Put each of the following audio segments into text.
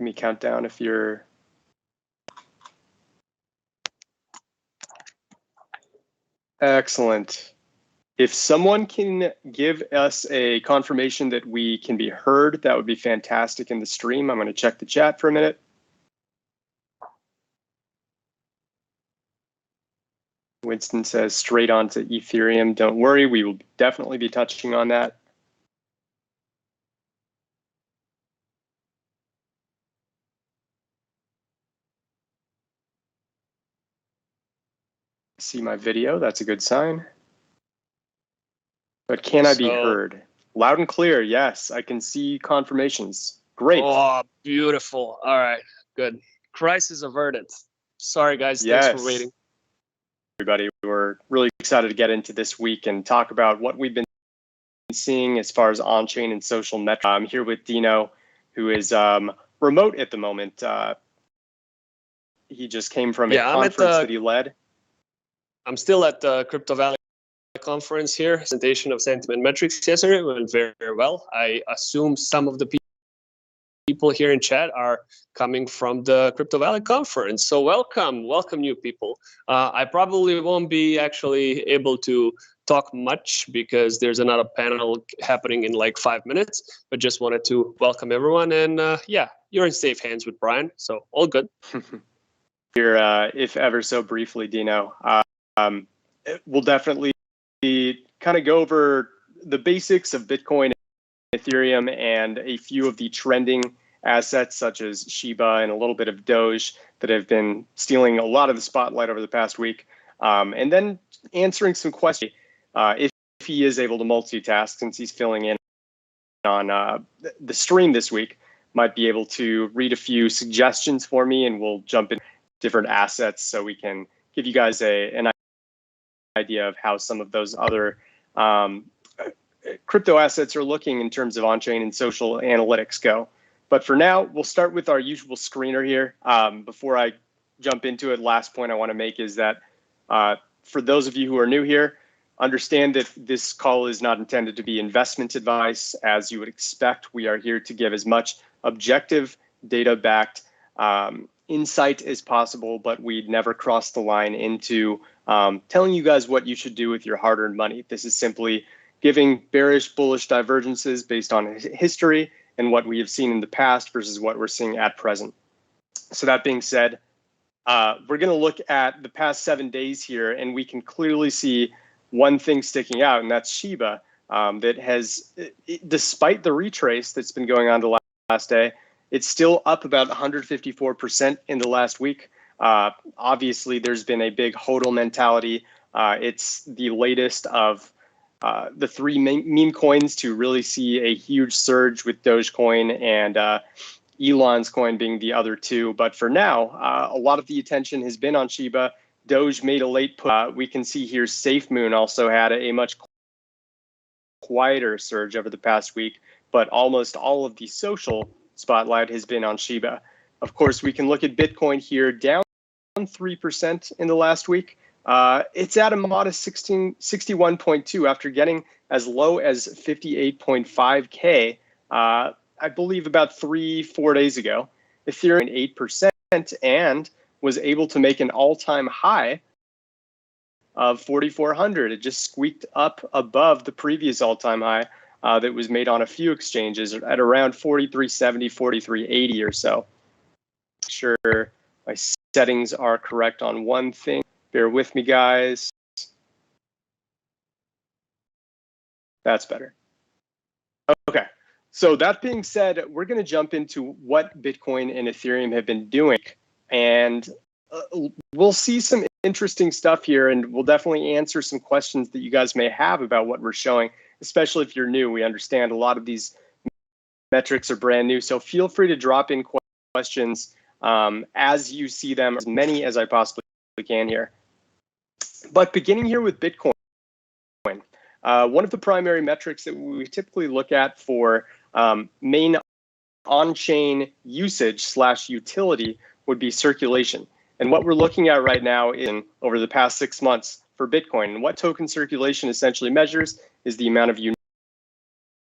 me count down if you're. Excellent. If someone can give us a confirmation that we can be heard, that would be fantastic in the stream. I'm going to check the chat for a minute. Winston says straight on to Ethereum. Don't worry, we will definitely be touching on that. See my video, that's a good sign. But can I be heard? Loud and clear, yes. I can see confirmations. Great. Oh, beautiful. All right, good. Crisis averted. Sorry, guys. Yes. Thanks for waiting. Everybody, we're really excited to get into this week and talk about what we've been seeing as far as on-chain and social metrics. I'm here with Dino, who is remote at the moment. He just came from a conference that he led. I'm still at the Crypto Valley conference here. Presentation of Santiment metrics yesterday went very, very well. I assume some of the people here in chat are coming from the Crypto Valley conference. So welcome new people. I probably won't be actually able to talk much because there's another panel happening in like 5 minutes, but just wanted to welcome everyone. And yeah, you're in safe hands with Brian, so all good. Here, if ever so briefly, Dino, we'll definitely kind of go over the basics of Bitcoin, Ethereum, and a few of the trending assets such as Shiba and a little bit of Doge that have been stealing a lot of the spotlight over the past week. And then answering some questions if he is able to multitask, since he's filling in on the stream this week, might be able to read a few suggestions for me, and we'll jump in different assets so we can give you guys an idea of how some of those other crypto assets are looking in terms of on-chain and social analytics go. But for now, we'll start with our usual screener here. Before I jump into it, last point I want to make is that for those of you who are new here, understand that this call is not intended to be investment advice. As you would expect, we are here to give as much objective, data-backed insight as possible, but we'd never cross the line into telling you guys what you should do with your hard-earned money. This is simply giving bearish, bullish divergences based on history and what we have seen in the past versus what we're seeing at present. So that being said, we're going to look at the past 7 days here, and we can clearly see one thing sticking out, and that's Shiba, that has, despite the retrace that's been going on the last day, it's still up about 154% in the last week. Obviously, there's been a big HODL mentality. It's the latest of the three meme coins to really see a huge surge, with Dogecoin and Elon's coin being the other two. But for now, a lot of the attention has been on Shiba. Doge made a late push. We can see here SafeMoon also had a much quieter surge over the past week, but almost all of the social spotlight has been on Shiba. Of course, we can look at Bitcoin here, down 3% in the last week. It's at a modest 61.2 after getting as low as 58.5K, I believe about 3-4 days ago. Ethereum 8% and was able to make an all-time high of 4,400. It just squeaked up above the previous all-time high that was made on a few exchanges at around 4370, 4380 or so. Sure, my settings are correct on one thing. Bear with me, guys. That's better. Okay, so that being said, we're going to jump into what Bitcoin and Ethereum have been doing, and we'll see some interesting stuff here, and we'll definitely answer some questions that you guys may have about what we're showing, especially if you're new. We understand a lot of these metrics are brand new, so feel free to drop in questions as you see them, as many as I possibly can here. But beginning here with Bitcoin, one of the primary metrics that we typically look at for main on-chain usage / utility would be circulation. And what we're looking at right now over the past 6 months for Bitcoin, and what token circulation essentially measures is the amount of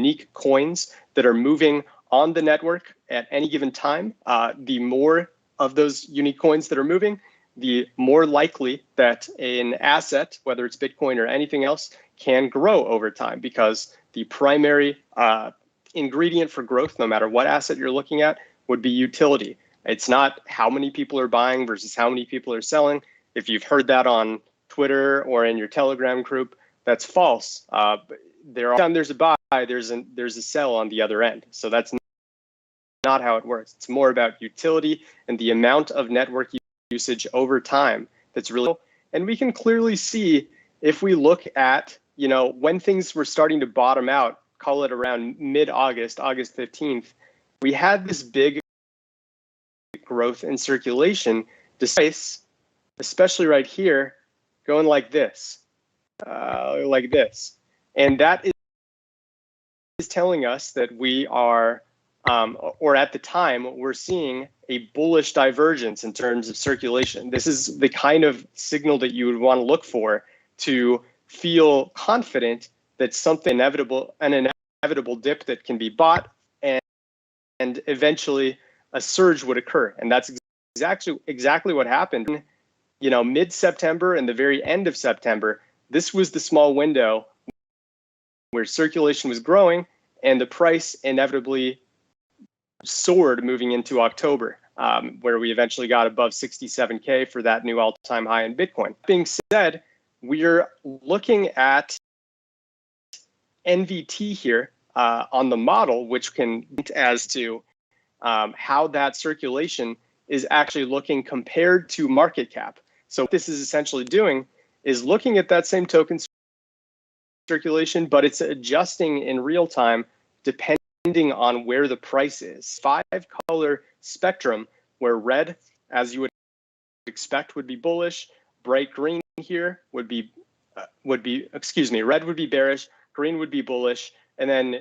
unique coins that are moving on the network at any given time, the more of those unique coins that are moving, the more likely that an asset, whether it's Bitcoin or anything else, can grow over time, because the primary ingredient for growth, no matter what asset you're looking at, would be utility. It's not how many people are buying versus how many people are selling. If you've heard that on Twitter or in your Telegram group, that's false. There's a buy, there's a sell on the other end. So that's not how it works. It's more about utility and the amount of network usage over time that's really, and we can clearly see if we look at, when things were starting to bottom out, call it around mid-August, August 15th, we had this big growth in circulation, despite, especially right here, going like this. And that is telling us that we are, or at the time, we're seeing a bullish divergence in terms of circulation. This is the kind of signal that you would want to look for to feel confident that something an inevitable dip that can be bought, and eventually a surge would occur. And that's exactly what happened. Mid-September and the very end of September, this was the small window where circulation was growing and the price inevitably soared moving into October, where we eventually got above 67K for that new all-time high in Bitcoin. That being said, we're looking at NVT here on the model, which can as to how that circulation is actually looking compared to market cap. So what this is essentially doing is looking at that same token circulation, but it's adjusting in real time depending on where the price is. 5-color spectrum where red, as you would expect, would be bullish. Bright green here would be red would be bearish, green would be bullish, and then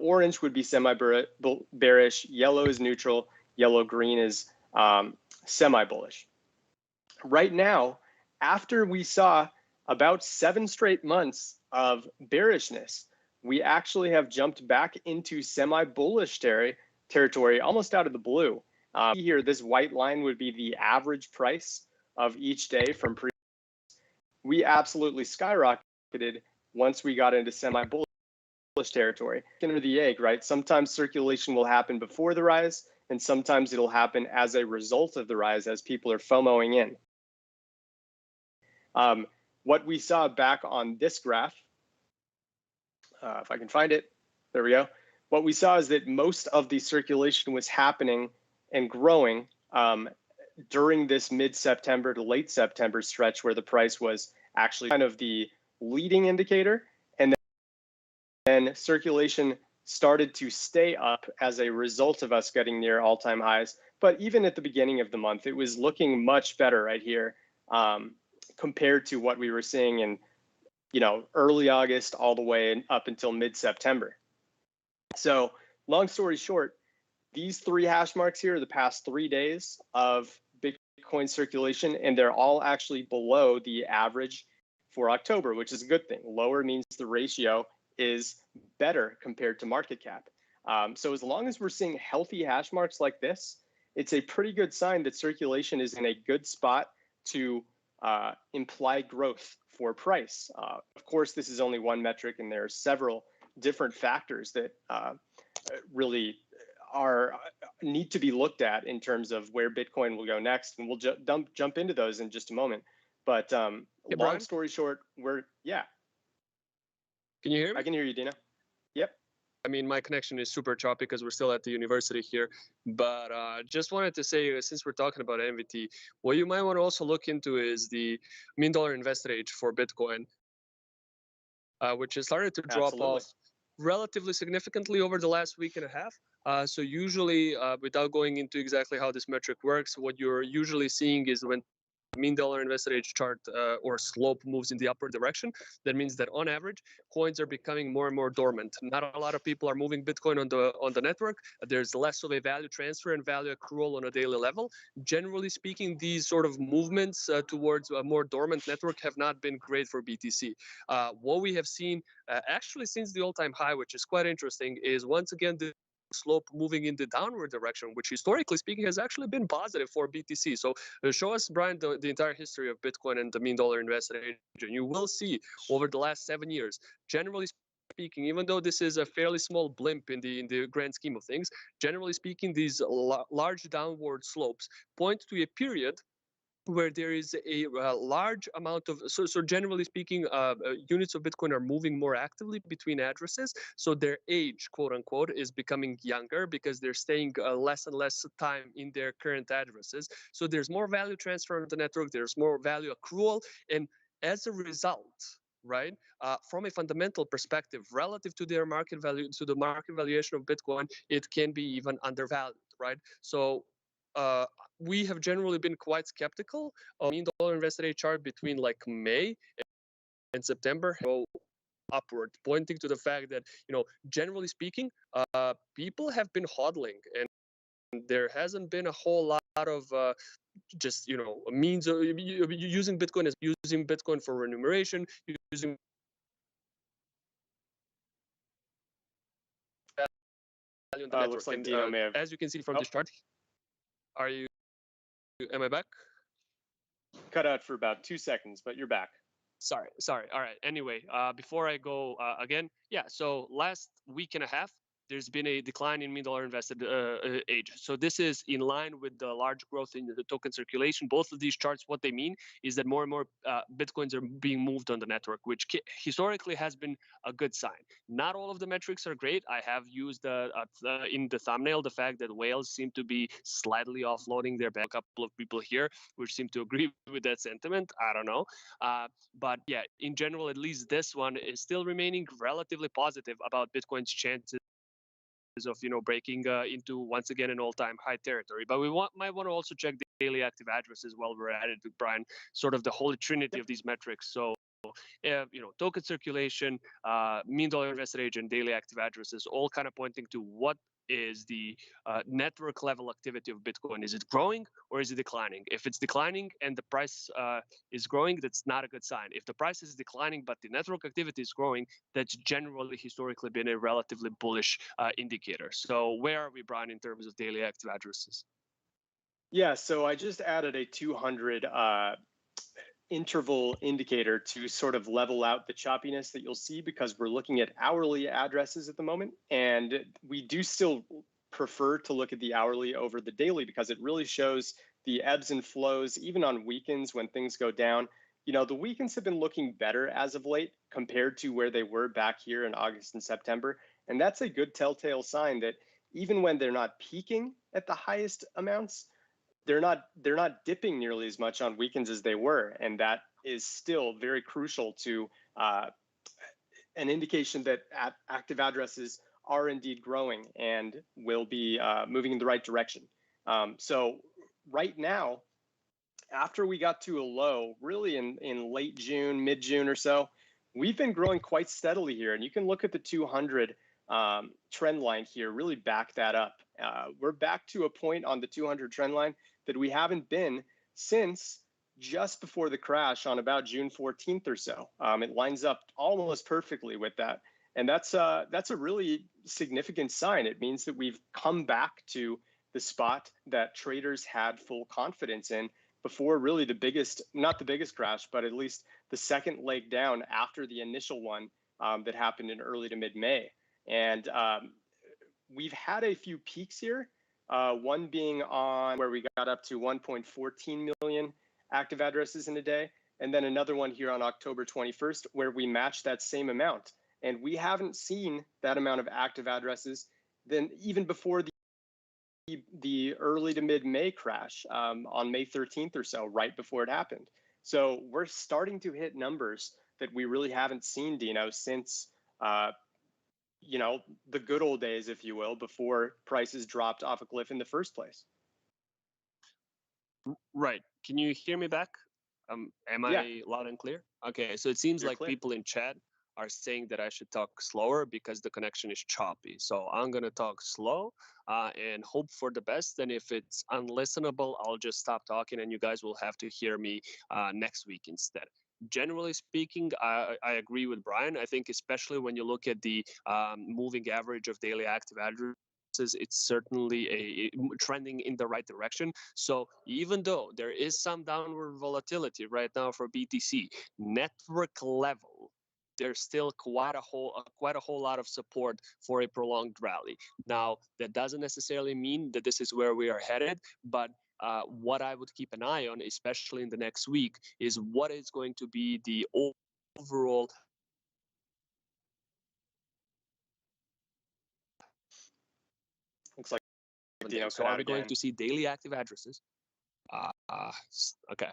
orange would be semi-bearish, yellow is neutral, yellow-green is semi-bullish. Right now, after we saw about 7 straight months of bearishness, we actually have jumped back into semi-bullish territory almost out of the blue. Here, this white line would be the average price of each day from pre. We absolutely skyrocketed once we got into semi-bullish territory. Into the egg, right? Sometimes circulation will happen before the rise, and sometimes it'll happen as a result of the rise as people are FOMOing in. What we saw back on this graph, if I can find it, there we go. What we saw is that most of the circulation was happening and growing during this mid-September to late September stretch, where the price was actually kind of the leading indicator, and then circulation started to stay up as a result of us getting near all-time highs. But even at the beginning of the month, it was looking much better right here compared to what we were seeing in early August all the way up until mid-September. So long story short, these 3 hash marks here are the past 3 days of Bitcoin circulation, and they're all actually below the average for October, which is a good thing. Lower means the ratio is better compared to market cap. So as long as we're seeing healthy hash marks like this, it's a pretty good sign that circulation is in a good spot to imply growth for price. Of course, this is only one metric, and there are several different factors that really need to be looked at in terms of where Bitcoin will go next, and we'll jump into those in just a moment. But long story short, Can you hear me? I can hear you, Dina. Yep. I mean, my connection is super choppy because we're still at the university here. But just wanted to say, since we're talking about MVT, what you might want to also look into is the mean dollar invested age for Bitcoin, which has started to drop off relatively significantly over the last week and a half. So usually, without going into exactly how this metric works, what you're usually seeing is when mean dollar invested age chart or slope moves in the upward direction, that means that on average coins are becoming more and more dormant. Not a lot of people are moving Bitcoin on the network. There's less of a value transfer and value accrual on a daily level. Generally speaking, these sort of movements towards a more dormant network have not been great for BTC. What we have seen actually since the all-time high, which is quite interesting, is once again slope moving in the downward direction, which historically speaking has actually been positive for BTC. So show us, Brian, the entire history of Bitcoin and the mean dollar invested age, and you will see over the last 7 years, generally speaking, even though this is a fairly small blimp in the grand scheme of things, generally speaking, these large downward slopes point to a period where there is a large amount of, so generally speaking, units of Bitcoin are moving more actively between addresses. So their age, quote unquote, is becoming younger because they're staying less and less time in their current addresses. So there's more value transfer on the network, there's more value accrual. And as a result, right, from a fundamental perspective, relative to their market value, to the market valuation of Bitcoin, it can be even undervalued, right? So we have generally been quite skeptical of mean dollar invested age chart between like May and September go upward, pointing to the fact that, generally speaking, people have been hodling, and there hasn't been a whole lot of just means of using Bitcoin as using Bitcoin for remuneration, using value on the network. Looks like And Dino may have. as you can see from this chart, am I back? Cut out for about 2 seconds, but you're back. Sorry. All right. Anyway, before I go again, yeah. So last week and a half, there's been a decline in mean dollar invested age. So this is in line with the large growth in the token circulation. Both of these charts, what they mean is that more and more Bitcoins are being moved on the network, which historically has been a good sign. Not all of the metrics are great. I have used in the thumbnail the fact that whales seem to be slightly offloading their back. A couple of people here which seem to agree with that sentiment. I don't know. But yeah, in general, at least this one is still remaining relatively positive about Bitcoin's chances of breaking into once again an all-time high territory. But we might want to also check the daily active addresses while we're at it, Brian. Sort of the holy trinity of these metrics. So token circulation, mean dollar invested age, and daily active addresses, all kind of pointing to what is the network level activity of Bitcoin. Is it growing or is it declining? If it's declining and the price is growing, that's not a good sign. If the price is declining but the network activity is growing, that's generally historically been a relatively bullish indicator. So where are we, Brian, in terms of daily active addresses? Yeah, so I just added a 200 interval indicator to sort of level out the choppiness that you'll see, because we're looking at hourly addresses at the moment. And we do still prefer to look at the hourly over the daily because it really shows the ebbs and flows, even on weekends when things go down. The weekends have been looking better as of late compared to where they were back here in August and September. And that's a good telltale sign that even when they're not peaking at the highest amounts, they're not dipping nearly as much on weekends as they were, and that is still very crucial to an indication that active addresses are indeed growing and will be moving in the right direction. So right now, after we got to a low, really in late June, mid-June or so, we've been growing quite steadily here, and you can look at the 200 trend line here, really back that up. We're back to a point on the 200 trend line that we haven't been since just before the crash on about June 14th or so. It lines up almost perfectly with that. And that's a really significant sign. It means that we've come back to the spot that traders had full confidence in before really not the biggest crash, but at least the second leg down after the initial one that happened in early to mid-May. And we've had a few peaks here, one being on where we got up to 1.14 million active addresses in a day, and then another one here on October 21st where we matched that same amount. And we haven't seen that amount of active addresses then even before the early to mid-May crash on May 13th or so, right before it happened. So we're starting to hit numbers that we really haven't seen, Dino, since the good old days, if you will, before prices dropped off a cliff in the first place. Right. Can you hear me back? Am I loud and clear? Okay. So it seems like people in chat are saying that I should talk slower because the connection is choppy. So I'm going to talk slow and hope for the best. And if it's unlistenable, I'll just stop talking and you guys will have to hear me next week instead. Generally speaking, I agree with Brian. I think especially when you look at the moving average of daily active addresses it's certainly trending in the right direction. So even though there is some downward volatility right now for BTC, network level, there's still quite a whole lot of support for a prolonged rally. Now, that doesn't necessarily mean that this is where we are headed, but what I would keep an eye on, especially in the next week, is what is going to be the overall Looks like Dino so cut are out we going again. to see daily active addresses? Okay.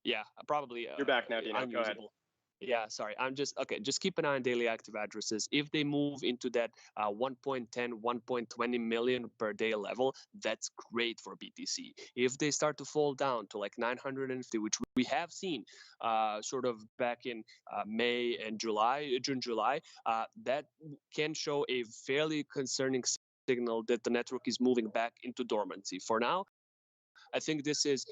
Yeah, probably You're back now, Dino. Go ahead. unusable. Yeah, sorry. I'm just okay. Just keep an eye on daily active addresses. If they move into that 1.10, 1.20 million per day level, that's great for BTC. If they start to fall down to like 950, which we have seen sort of back in May and June, July, that can show a fairly concerning signal that the network is moving back into dormancy. For now, I think this is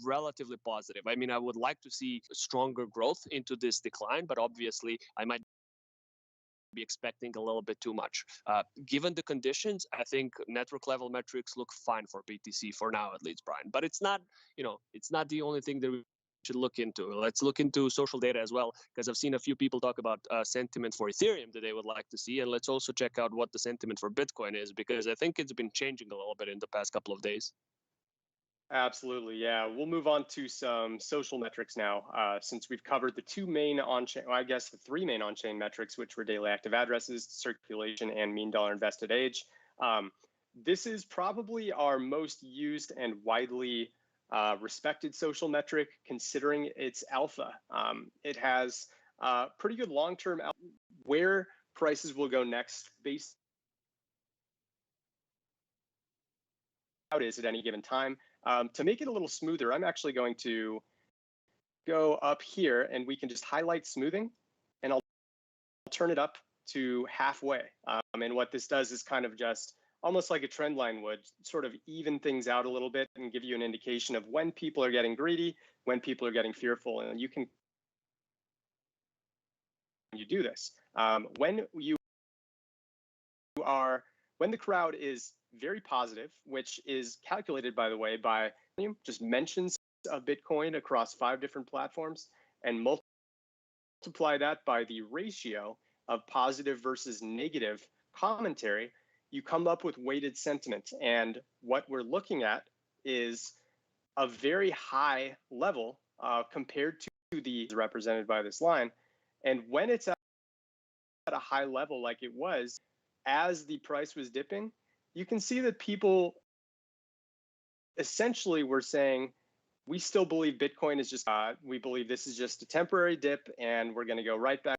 relatively positive. I mean, I would like to see stronger growth into this decline, but obviously I might be expecting a little bit too much. Given the conditions, I think network level metrics look fine for BTC for now, at least, Brian. But it's not, it's not the only thing that we should look into. Let's look into social data as well, because I've seen a few people talk about sentiment for Ethereum that they would like to see. And let's also check out what the sentiment for Bitcoin is, because I think it's been changing a little bit in the past couple of days. Absolutely, yeah. We'll move on to some social metrics now, since we've covered the two main on-chain, well, I guess the three main on-chain metrics, which were daily active addresses, circulation, and mean dollar invested age. This is probably our most used and widely respected social metric, considering its alpha. It has pretty good long-term alpha. Where prices will go next based out is at any given time. To make it a little smoother, I'm actually going to go up here and we can just highlight smoothing, and I'll turn it up to halfway. And what this does is kind of just almost like a trend line would, sort of even things out a little bit and give you an indication of when people are getting greedy, when people are getting fearful. And you can do this. When the crowd is very positive, which is calculated, by the way, by just mentions of Bitcoin across 5 different platforms, and multiply that by the ratio of positive versus negative commentary, you come up with weighted sentiment. And what we're looking at is a very high level compared to the represented by this line. And when it's at a high level like it was, as the price was dipping, you can see that people essentially were saying, we still believe Bitcoin is just, we believe this is just a temporary dip and we're going to go right back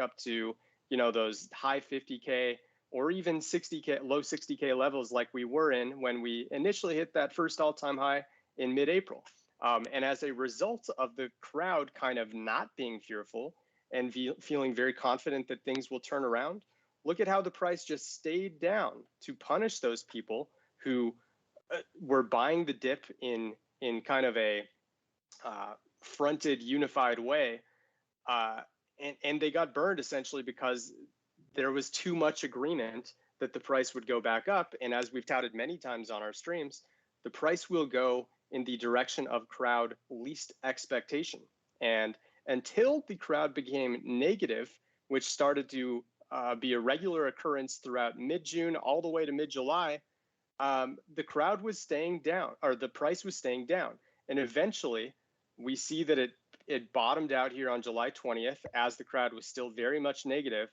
up to, those high 50K or even 60K, low 60K levels like we were in when we initially hit that first all-time high in mid-April. And as a result of the crowd kind of not being fearful and feeling very confident that things will turn around, look at how the price just stayed down to punish those people who were buying the dip in kind of a fronted, unified way. And they got burned essentially because there was too much agreement that the price would go back up. And as we've touted many times on our streams, the price will go in the direction of crowd least expectation. And until the crowd became negative, which started to be a regular occurrence throughout mid-June all the way to mid-July, the crowd was staying down, or the price was staying down. And eventually, we see that it bottomed out here on July 20th as the crowd was still very much negative.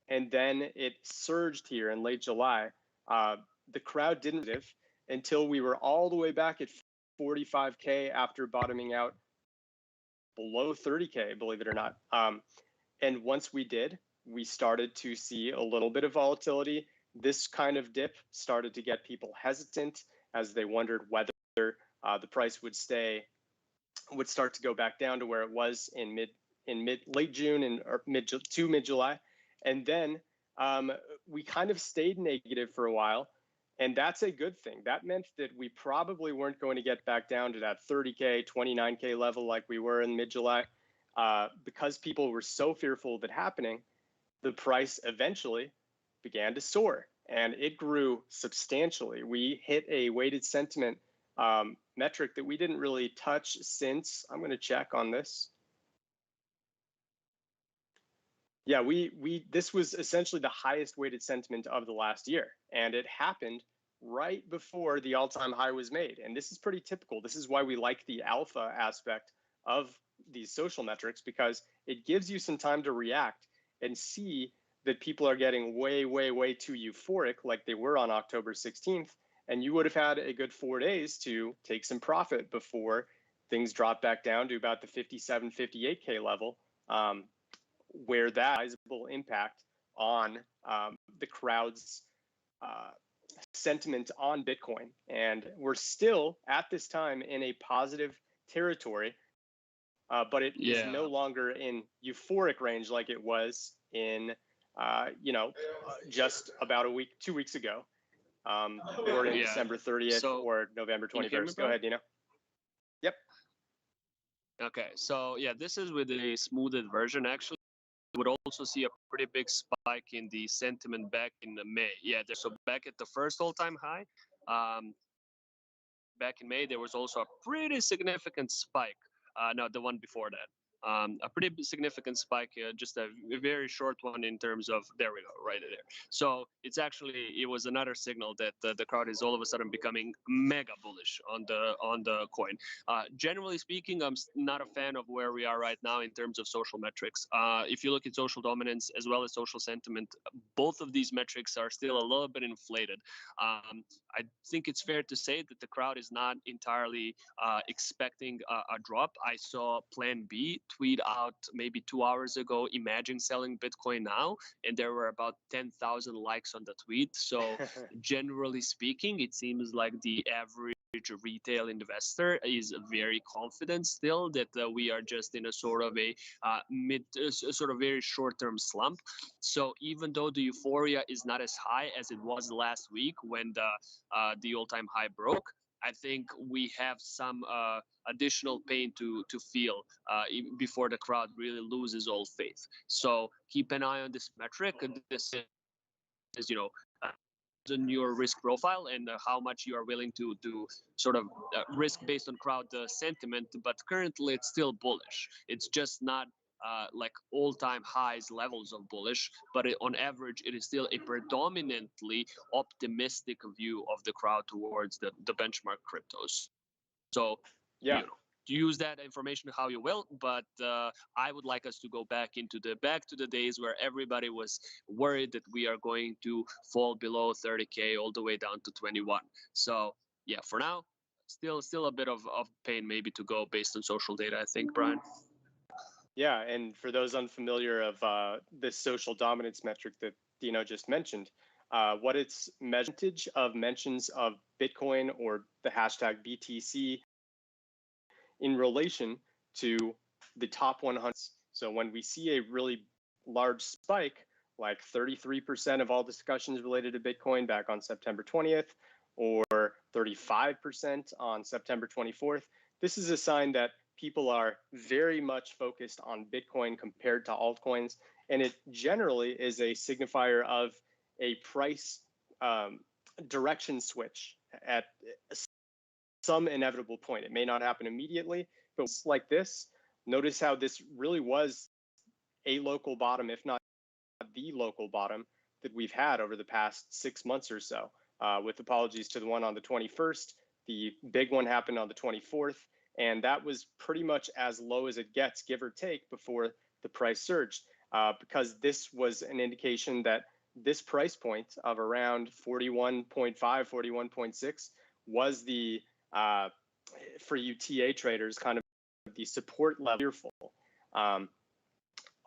And then it surged here in late July. The crowd didn't live until we were all the way back at 45K after bottoming out below 30K, believe it or not. And once we did, we started to see a little bit of volatility. This kind of dip started to get people hesitant as they wondered whether the price would start to go back down to where it was in late June and mid July. And then we kind of stayed negative for a while. And that's a good thing. That meant that we probably weren't going to get back down to that 30K, 29K level like we were in mid-July. Because people were so fearful of it happening, the price eventually began to soar. and it grew substantially. We hit a weighted sentiment metric that we didn't really touch since, I'm going to check on this. Yeah, this was essentially the highest weighted sentiment of the last year, and it happened right before the all-time high was made. And this is pretty typical. This is why we like the alpha aspect of these social metrics, because it gives you some time to react and see that people are getting way, way, way too euphoric like they were on October 16th. And you would have had a good 4 days to take some profit before things drop back down to about the 57, 58K level, where that sizable impact on the crowd's sentiment on Bitcoin. And we're still at this time in a positive territory, but it is no longer in euphoric range like it was in, just about a week, 2 weeks ago, or in December 30th or November 21st. Go ahead, Dino. Yep. Okay, so yeah, this is with a smoothed version actually. You would also see a pretty big spike in the sentiment back in May. Yeah, so back at the first all-time high, back in May, there was also a pretty significant spike. No, the one before that. A pretty significant spike, just a very short one in terms of, there we go, right there. So it's actually, it was another signal that the crowd is all of a sudden becoming mega bullish on the coin. Generally speaking, I'm not a fan of where we are right now in terms of social metrics. If you look at social dominance as well as social sentiment, both of these metrics are still a little bit inflated. I think it's fair to say that the crowd is not entirely expecting a drop. I saw Plan B tweet out maybe 2 hours ago, imagine selling Bitcoin now, and there were about 10,000 likes on the tweet. So generally speaking, it seems like the average retail investor is very confident still that we are just in a sort of a sort of very short-term slump. So even though the euphoria is not as high as it was last week when the all-time high broke, I think we have some additional pain to feel before the crowd really loses all faith. So keep an eye on this metric. This is, in your risk profile and how much you are willing to sort of risk based on crowd sentiment. But currently, it's still bullish. It's just not like all-time highs levels of bullish, but on average, it is still a predominantly optimistic view of the crowd towards the benchmark cryptos. So, yeah. Use that information how you will, but I would like us to go back to the days where everybody was worried that we are going to fall below 30K all the way down to 21. So yeah, for now, still a bit of pain maybe to go based on social data, I think, Brian. Yeah, and for those unfamiliar of this social dominance metric that Dino just mentioned, what its percentage of mentions of Bitcoin or the hashtag BTC in relation to the top 100. So when we see a really large spike, like 33% of all discussions related to Bitcoin back on September 20th, or 35% on September 24th, this is a sign that people are very much focused on Bitcoin compared to altcoins. And it generally is a signifier of a price direction switch at some inevitable point. It may not happen immediately, but like this, notice how this really was a local bottom, if not the local bottom that we've had over the past 6 months or so. With apologies to the one on the 21st, the big one happened on the 24th, and that was pretty much as low as it gets, give or take, before the price surged, because this was an indication that this price point of around 41.5, 41.6 was the for you TA traders, kind of the support level fearful.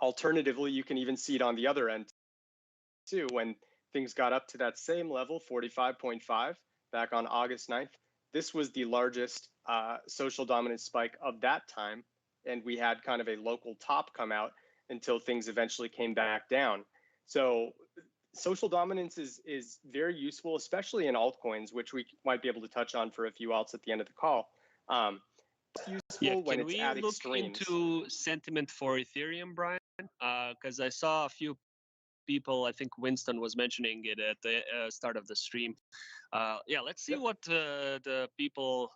Alternatively, you can even see it on the other end too, when things got up to that same level, 45.5, back on August 9th. This was the largest social dominance spike of that time, and we had kind of a local top come out until things eventually came back down. So social dominance is very useful, especially in altcoins, which we might be able to touch on for a few alts at the end of the call. It's useful when it's at extremes. Can we look into sentiment for Ethereum, Brian? Because I saw a few people, I think Winston was mentioning it at the start of the stream. Yeah, let's see what the people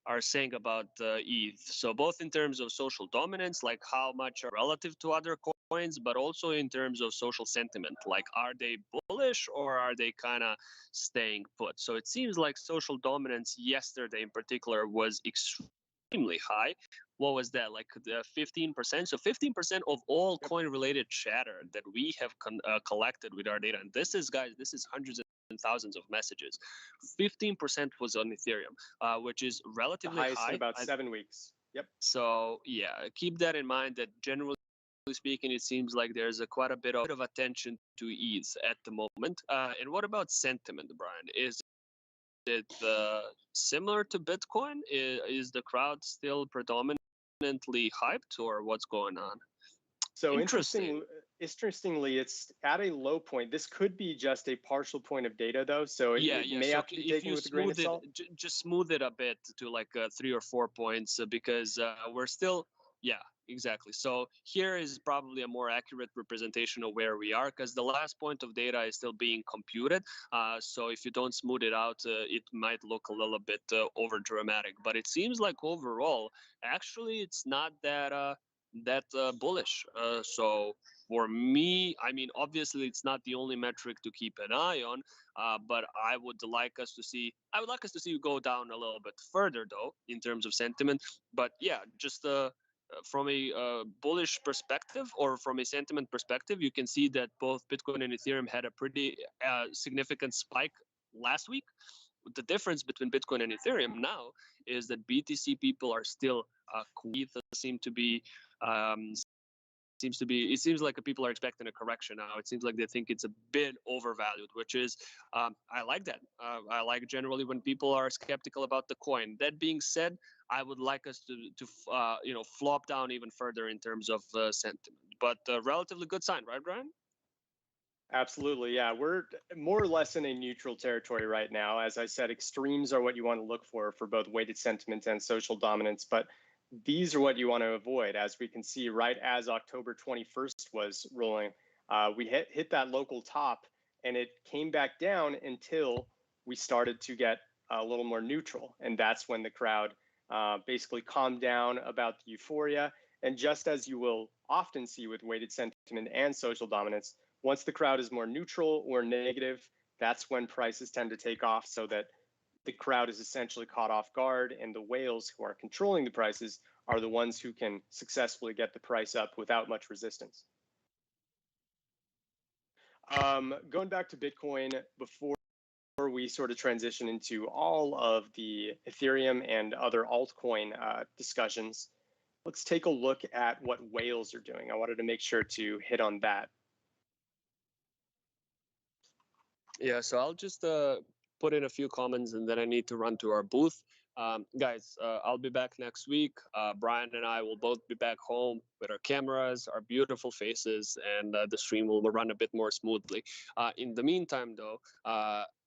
are saying about ETH. So both in terms of social dominance, like how much are relative to other coins, but also in terms of social sentiment, like are they bullish or are they kind of staying put? So it seems like social dominance yesterday in particular was extremely high. What was that, like the 15%? So 15% of all coin related chatter that we have collected with our data, and this is, guys, this is hundreds and thousands of messages. 15% was on Ethereum, which is relatively the highest high in about 7 weeks. Yep. So yeah, keep that in mind, that generally speaking, it seems like there's quite a bit of attention to ETH at the moment. And what about sentiment, Brian? Is it similar to Bitcoin? Is the crowd still predominantly hyped, or what's going on? So interestingly, it's at a low point. This could be just a partial point of data, though. So it may have to be taken with a grain of salt. Just smooth it a bit to like 3 or 4 points, because we're still, yeah, exactly. So here is probably a more accurate representation of where we are, because the last point of data is still being computed. So if you don't smooth it out, it might look a little bit over dramatic. But it seems like overall, actually, it's not that bullish. So for me, I mean, obviously it's not the only metric to keep an eye on, but I would like us to see you go down a little bit further, though, in terms of sentiment. But yeah, just from a bullish perspective, or from a sentiment perspective, you can see that both Bitcoin and Ethereum had a pretty significant spike last week. The difference between Bitcoin and Ethereum now is that BTC people are still it seems like people are expecting a correction now. It seems like they think it's a bit overvalued, which is, I like that. I like generally when people are skeptical about the coin. That being said, I would like us to flop down even further in terms of sentiment. But relatively good sign, right, Brian? Absolutely, yeah. We're more or less in a neutral territory right now. As I said, extremes are what you want to look for both weighted sentiment and social dominance, but these are what you want to avoid. As we can see, right as October 21st was rolling, we hit that local top, and it came back down until we started to get a little more neutral. And that's when the crowd basically calmed down about the euphoria. And just as you will often see with weighted sentiment and social dominance, once the crowd is more neutral or negative, that's when prices tend to take off, so that the crowd is essentially caught off guard, and the whales who are controlling the prices are the ones who can successfully get the price up without much resistance. Going back to Bitcoin, before we sort of transition into all of the Ethereum and other altcoin discussions, let's take a look at what whales are doing. I wanted to make sure to hit on that. Yeah, so I'll just put in a few comments, and then I need to run to our booth. Guys, I'll be back next week. Brian and I will both be back home with our cameras, our beautiful faces, and the stream will run a bit more smoothly. In the meantime, though,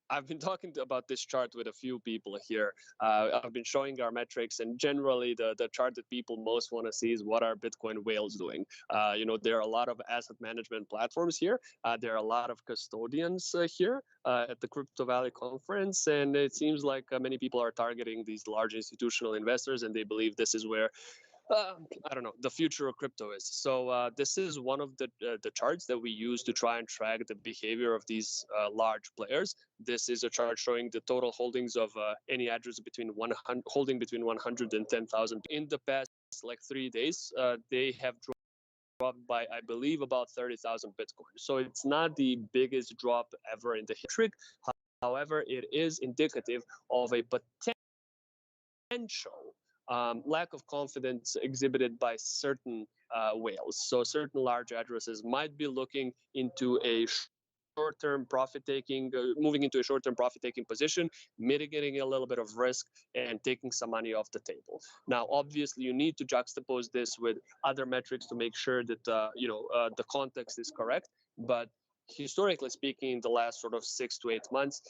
I've been talking about this chart with a few people here. I've been showing our metrics, and generally the chart that people most want to see is what are Bitcoin whales doing. There are a lot of asset management platforms here. There are a lot of custodians here at the Crypto Valley conference, and it seems like many people are targeting these large institutional investors, and they believe this is where I don't know, the future of crypto is. So this is one of the charts that we use to try and track the behavior of these large players. This is a chart showing the total holdings of any address between 100 and 10,000. In the past, like 3 days, they have dropped by, I believe, about 30,000 Bitcoin. So it's not the biggest drop ever in the history. However, it is indicative of a potential lack of confidence exhibited by certain whales. So certain large addresses might be looking into a short-term profit-taking, moving into a short-term profit-taking position, mitigating a little bit of risk, and taking some money off the table. Now, obviously, you need to juxtapose this with other metrics to make sure that the context is correct. But historically speaking, in the last sort of 6 to 8 months,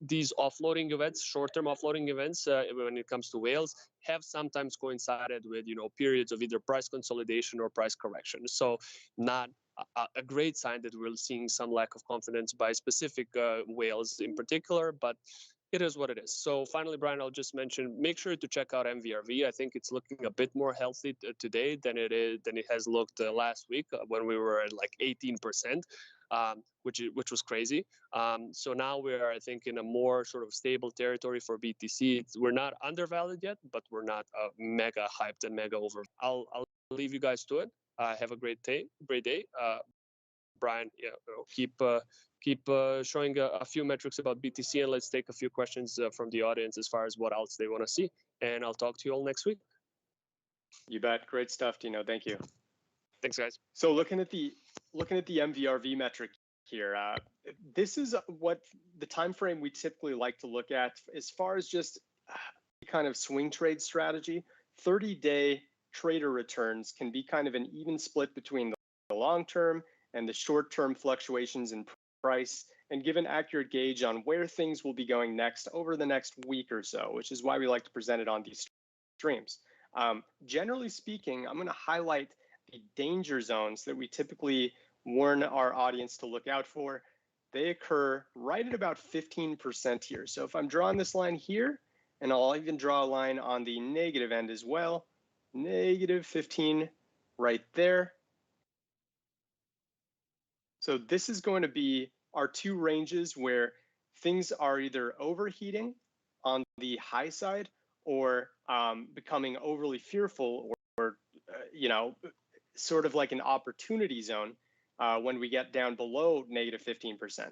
these offloading events, short-term offloading events, when it comes to whales, have sometimes coincided with periods of either price consolidation or price correction. So not a great sign that we're seeing some lack of confidence by specific whales in particular, but it is what it is. So finally, Brian, I'll just mention, make sure to check out MVRV. I think it's looking a bit more healthy today than it has looked last week when we were at like 18%, which was crazy. So now we are, I think, in a more sort of stable territory for BTC. We're not undervalued yet, but we're not mega hyped and mega over. I'll leave you guys to it. Have a great day. Brian, keep showing a few metrics about BTC, and let's take a few questions from the audience as far as what else they want to see. And I'll talk to you all next week. You bet. Great stuff, Dino. Thank you. Thanks, guys. So looking at the MVRV metric here, this is what the time frame we typically like to look at as far as just kind of swing trade strategy. 30-day trader returns can be kind of an even split between the long term and the short-term fluctuations in price, and give an accurate gauge on where things will be going next over the next week or so, which is why we like to present it on these streams. Generally speaking, I'm going to highlight the danger zones that we typically warn our audience to look out for. They occur right at about 15% here. So if I'm drawing this line here, and I'll even draw a line on the negative end as well, negative 15 right there. So this is going to be our two ranges where things are either overheating on the high side or becoming overly fearful, or sort of like an opportunity zone when we get down below negative 15%.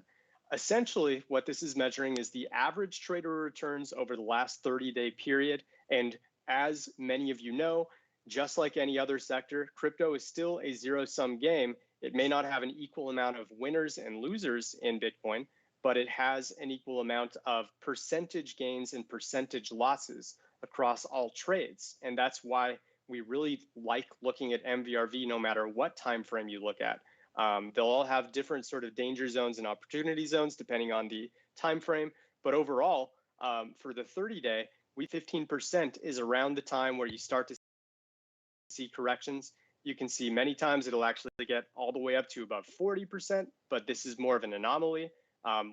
Essentially, what this is measuring is the average trader returns over the last 30-day period. And as many of you know, just like any other sector, crypto is still a zero-sum game. It may not have an equal amount of winners and losers in Bitcoin, but it has an equal amount of percentage gains and percentage losses across all trades. And that's why we really like looking at MVRV no matter what time frame you look at. They'll all have different sort of danger zones and opportunity zones depending on the time frame. But overall, for the 30-day, 15% is around the time where you start to see corrections. You can see many times it'll actually get all the way up to about 40%, but this is more of an anomaly.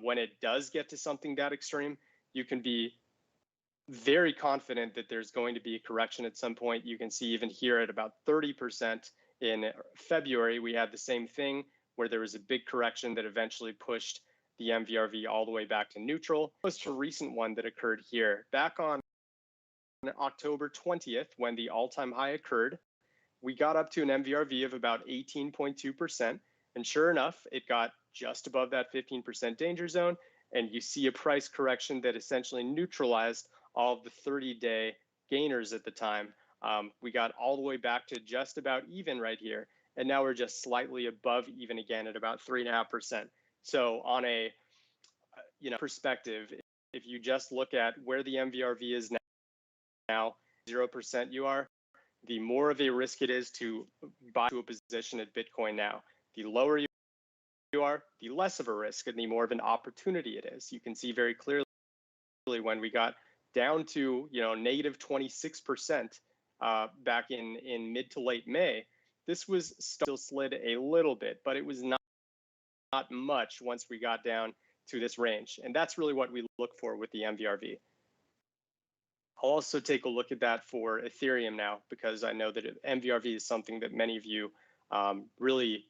When it does get to something that extreme, you can be very confident that there's going to be a correction at some point. You can see even here at about 30% in February, we had the same thing where there was a big correction that eventually pushed the MVRV all the way back to neutral. The most recent one that occurred here back on October 20th, when the all-time high occurred, we got up to an MVRV of about 18.2%. And sure enough, it got just above that 15% danger zone. And you see a price correction that essentially neutralized all of the 30-day gainers at the time. We got all the way back to just about even right here. And now we're just slightly above even again at about 3.5%. So on a perspective, if you just look at where the MVRV is now 0% you are, the more of a risk it is to buy to a position at Bitcoin now. The lower you are, the less of a risk and the more of an opportunity it is. You can see very clearly when we got down to negative 26% back in mid to late May, this was still slid a little bit, but it was not much once we got down to this range. And that's really what we look for with the MVRV. I'll also take a look at that for Ethereum now, because I know that MVRV is something that many of you really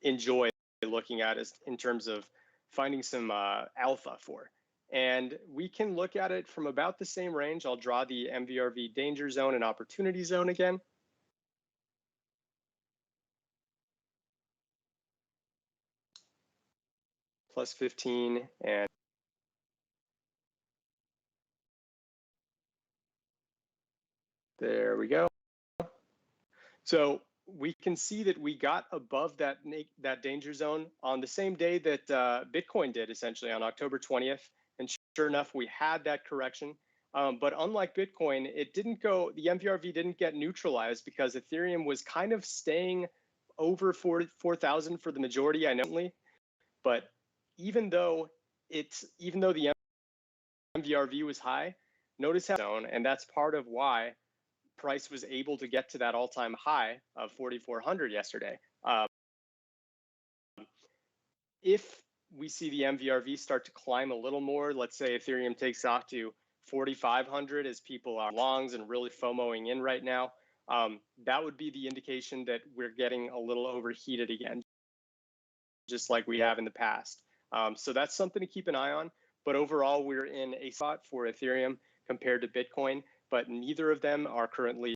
enjoy looking at in terms of finding some alpha for. And we can look at it from about the same range. I'll draw the MVRV danger zone and opportunity zone again. Plus 15 and there we go. So we can see that we got above that danger zone on the same day that Bitcoin did, essentially on October 20th. And sure enough, we had that correction. But unlike Bitcoin, it didn't go, the MVRV didn't get neutralized because Ethereum was kind of staying over 4,000 for the majority, I know. But even though the MVRV was high, notice how zone, and that's part of why price was able to get to that all-time high of 4,400 yesterday. if we see the MVRV start to climb a little more, let's say Ethereum takes off to 4,500 as people are longs and really FOMOing in right now, that would be the indication that we're getting a little overheated again, just like we have in the past. So that's something to keep an eye on. But overall, we're in a spot for Ethereum compared to Bitcoin, but neither of them are currently.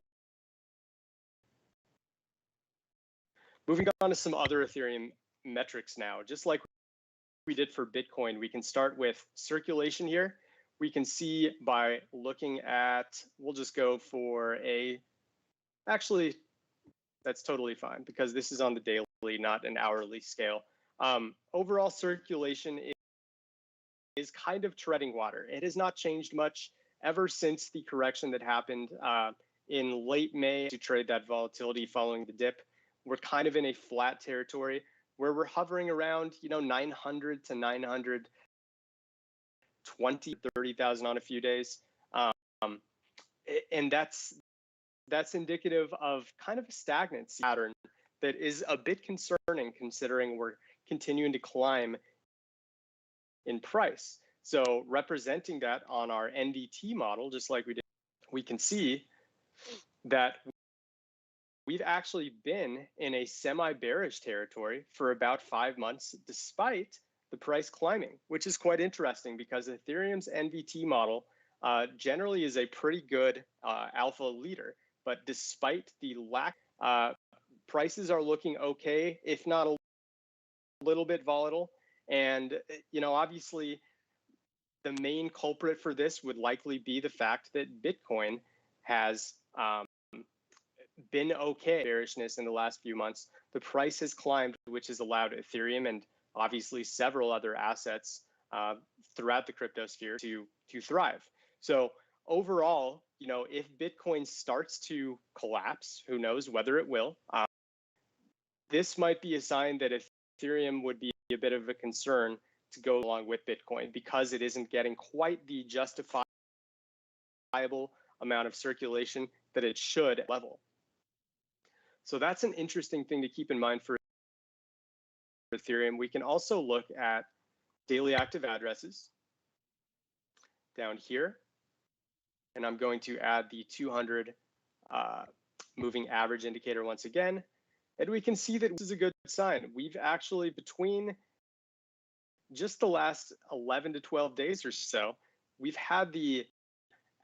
Moving on to some other Ethereum metrics now, just like we did for Bitcoin, we can start with circulation here. We can see by looking at, we'll just go for actually, that's totally fine because this is on the daily, not an hourly scale. Overall circulation is kind of treading water. It has not changed much ever since the correction that happened in late May to trade that volatility following the dip. We're kind of in a flat territory where we're hovering around, 900 to 920, 30,000 on a few days. And that's indicative of kind of a stagnancy pattern that is a bit concerning considering we're continuing to climb in price. So representing that on our NDT model, just like we did, we can see that we've actually been in a semi-bearish territory for about 5 months, despite the price climbing, which is quite interesting because Ethereum's NVT model generally is a pretty good alpha leader. But despite the lack, prices are looking okay, if not a little bit volatile. And, obviously, the main culprit for this would likely be the fact that Bitcoin has been okay bearishness in the last few months. The price has climbed, which has allowed Ethereum and obviously several other assets throughout the crypto sphere to thrive. So overall, if Bitcoin starts to collapse, who knows whether it will, this might be a sign that Ethereum would be a bit of a concern to go along with Bitcoin because it isn't getting quite the justifiable amount of circulation that it should level. So that's an interesting thing to keep in mind for Ethereum. We can also look at daily active addresses down here. And I'm going to add the 200 moving average indicator once again. And we can see that this is a good sign. We've actually, between just the last 11 to 12 days or so, we've had the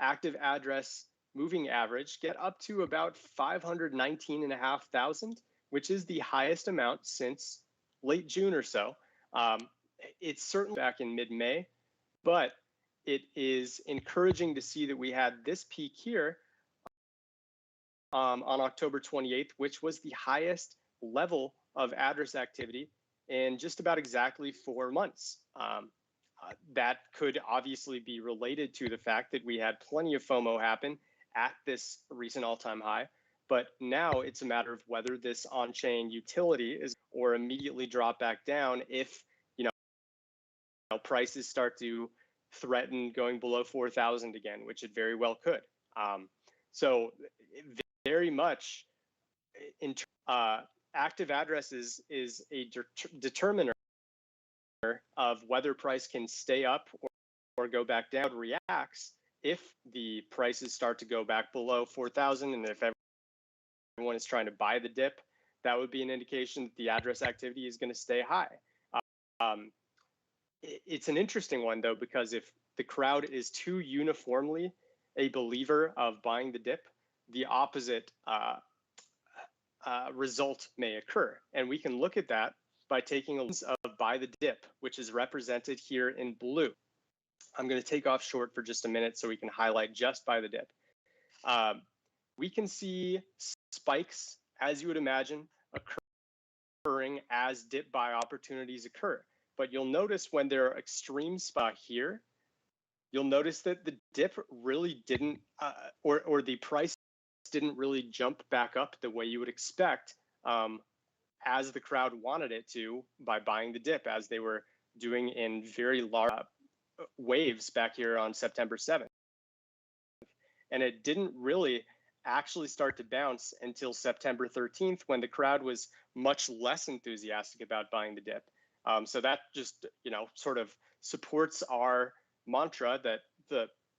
active address moving average get up to about 519,500, which is the highest amount since late June or so. It's certainly back in mid-May, but it is encouraging to see that we had this peak here on October 28th, which was the highest level of address activity in just about exactly 4 months. That could obviously be related to the fact that we had plenty of FOMO happen at this recent all-time high, but now it's a matter of whether this on-chain utility is or immediately drop back down if prices start to threaten going below 4,000 again, which it very well could. So very much in active addresses is a determiner of whether price can stay up or go back down. Reacts if the prices start to go back below 4,000, and if everyone is trying to buy the dip, that would be an indication that the address activity is going to stay high. It's an interesting one though, because if the crowd is too uniformly a believer of buying the dip, the opposite result may occur. And we can look at that by taking a look of buy the dip, which is represented here in blue. I'm going to take off short for just a minute so we can highlight just buy the dip. We can see spikes, as you would imagine, occurring as dip buy opportunities occur. But you'll notice when there are extreme spot here, you'll notice that the dip really didn't, or the price didn't really jump back up the way you would expect as the crowd wanted it to by buying the dip, as they were doing in very large waves back here on September 7th. And it didn't really actually start to bounce until September 13th, when the crowd was much less enthusiastic about buying the dip. So that just, sort of supports our mantra that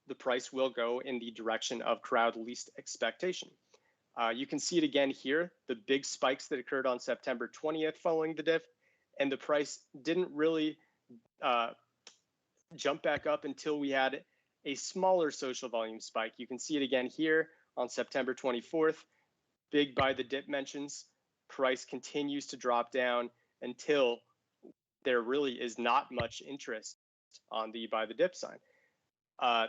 the price will go in the direction of crowd least expectation. You can see it again here, the big spikes that occurred on September 20th following the dip, and the price didn't really jump back up until we had a smaller social volume spike. You can see it again here on September 24th, big buy the dip mentions, price continues to drop down until there really is not much interest on the buy the dip sign.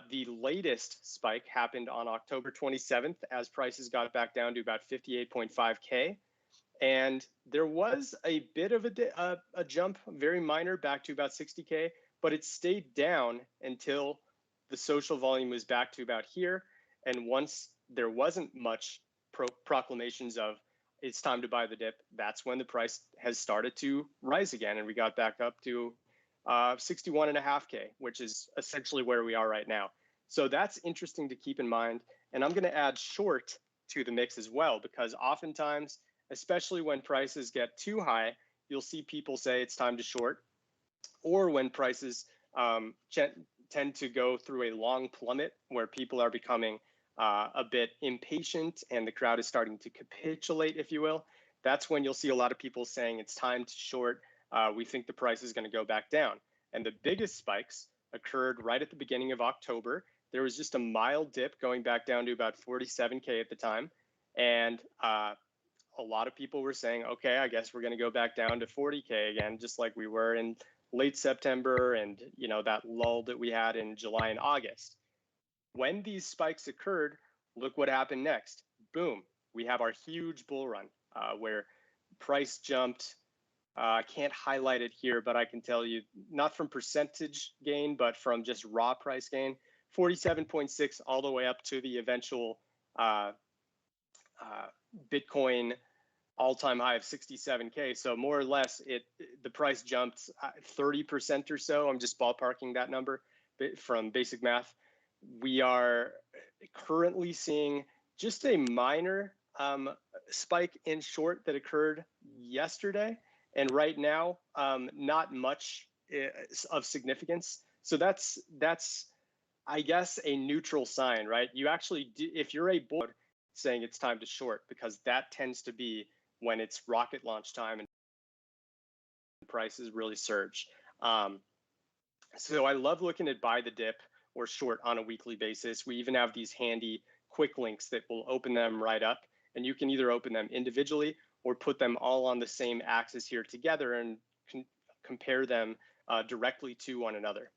The latest spike happened on October 27th as prices got back down to about 58.5K. And there was a bit of a jump, very minor, back to about 60K, but it stayed down until the social volume was back to about here. And once there wasn't much proclamations of it's time to buy the dip, that's when the price has started to rise again. And we got back up to 61.5K, which is essentially where we are right now. So that's interesting to keep in mind. And I'm going to add short to the mix as well, because oftentimes, especially when prices get too high, you'll see people say it's time to short, or when prices tend to go through a long plummet where people are becoming a bit impatient and the crowd is starting to capitulate, if you will. That's when you'll see a lot of people saying it's time to short. We think the price is going to go back down. And the biggest spikes occurred right at the beginning of October. There was just a mild dip going back down to about 47K at the time. And a lot of people were saying, okay, I guess we're going to go back down to 40K again, just like we were in late September and that lull that we had in July and August. When these spikes occurred, look what happened next. Boom, we have our huge bull run where price jumped. I can't highlight it here, but I can tell you, not from percentage gain, but from just raw price gain, 47.6 all the way up to the eventual Bitcoin all-time high of 67K. So more or less, the price jumped 30% or so. I'm just ballparking that number from basic math. We are currently seeing just a minor spike in short that occurred yesterday. And right now, not much of significance. So that's I guess, a neutral sign, right? You actually, if you're a bull, saying it's time to short, because that tends to be when it's rocket launch time and prices really surge. So I love looking at buy the dip or short on a weekly basis. We even have these handy quick links that will open them right up, and you can either open them individually or put them all on the same axis here together and compare them directly to one another.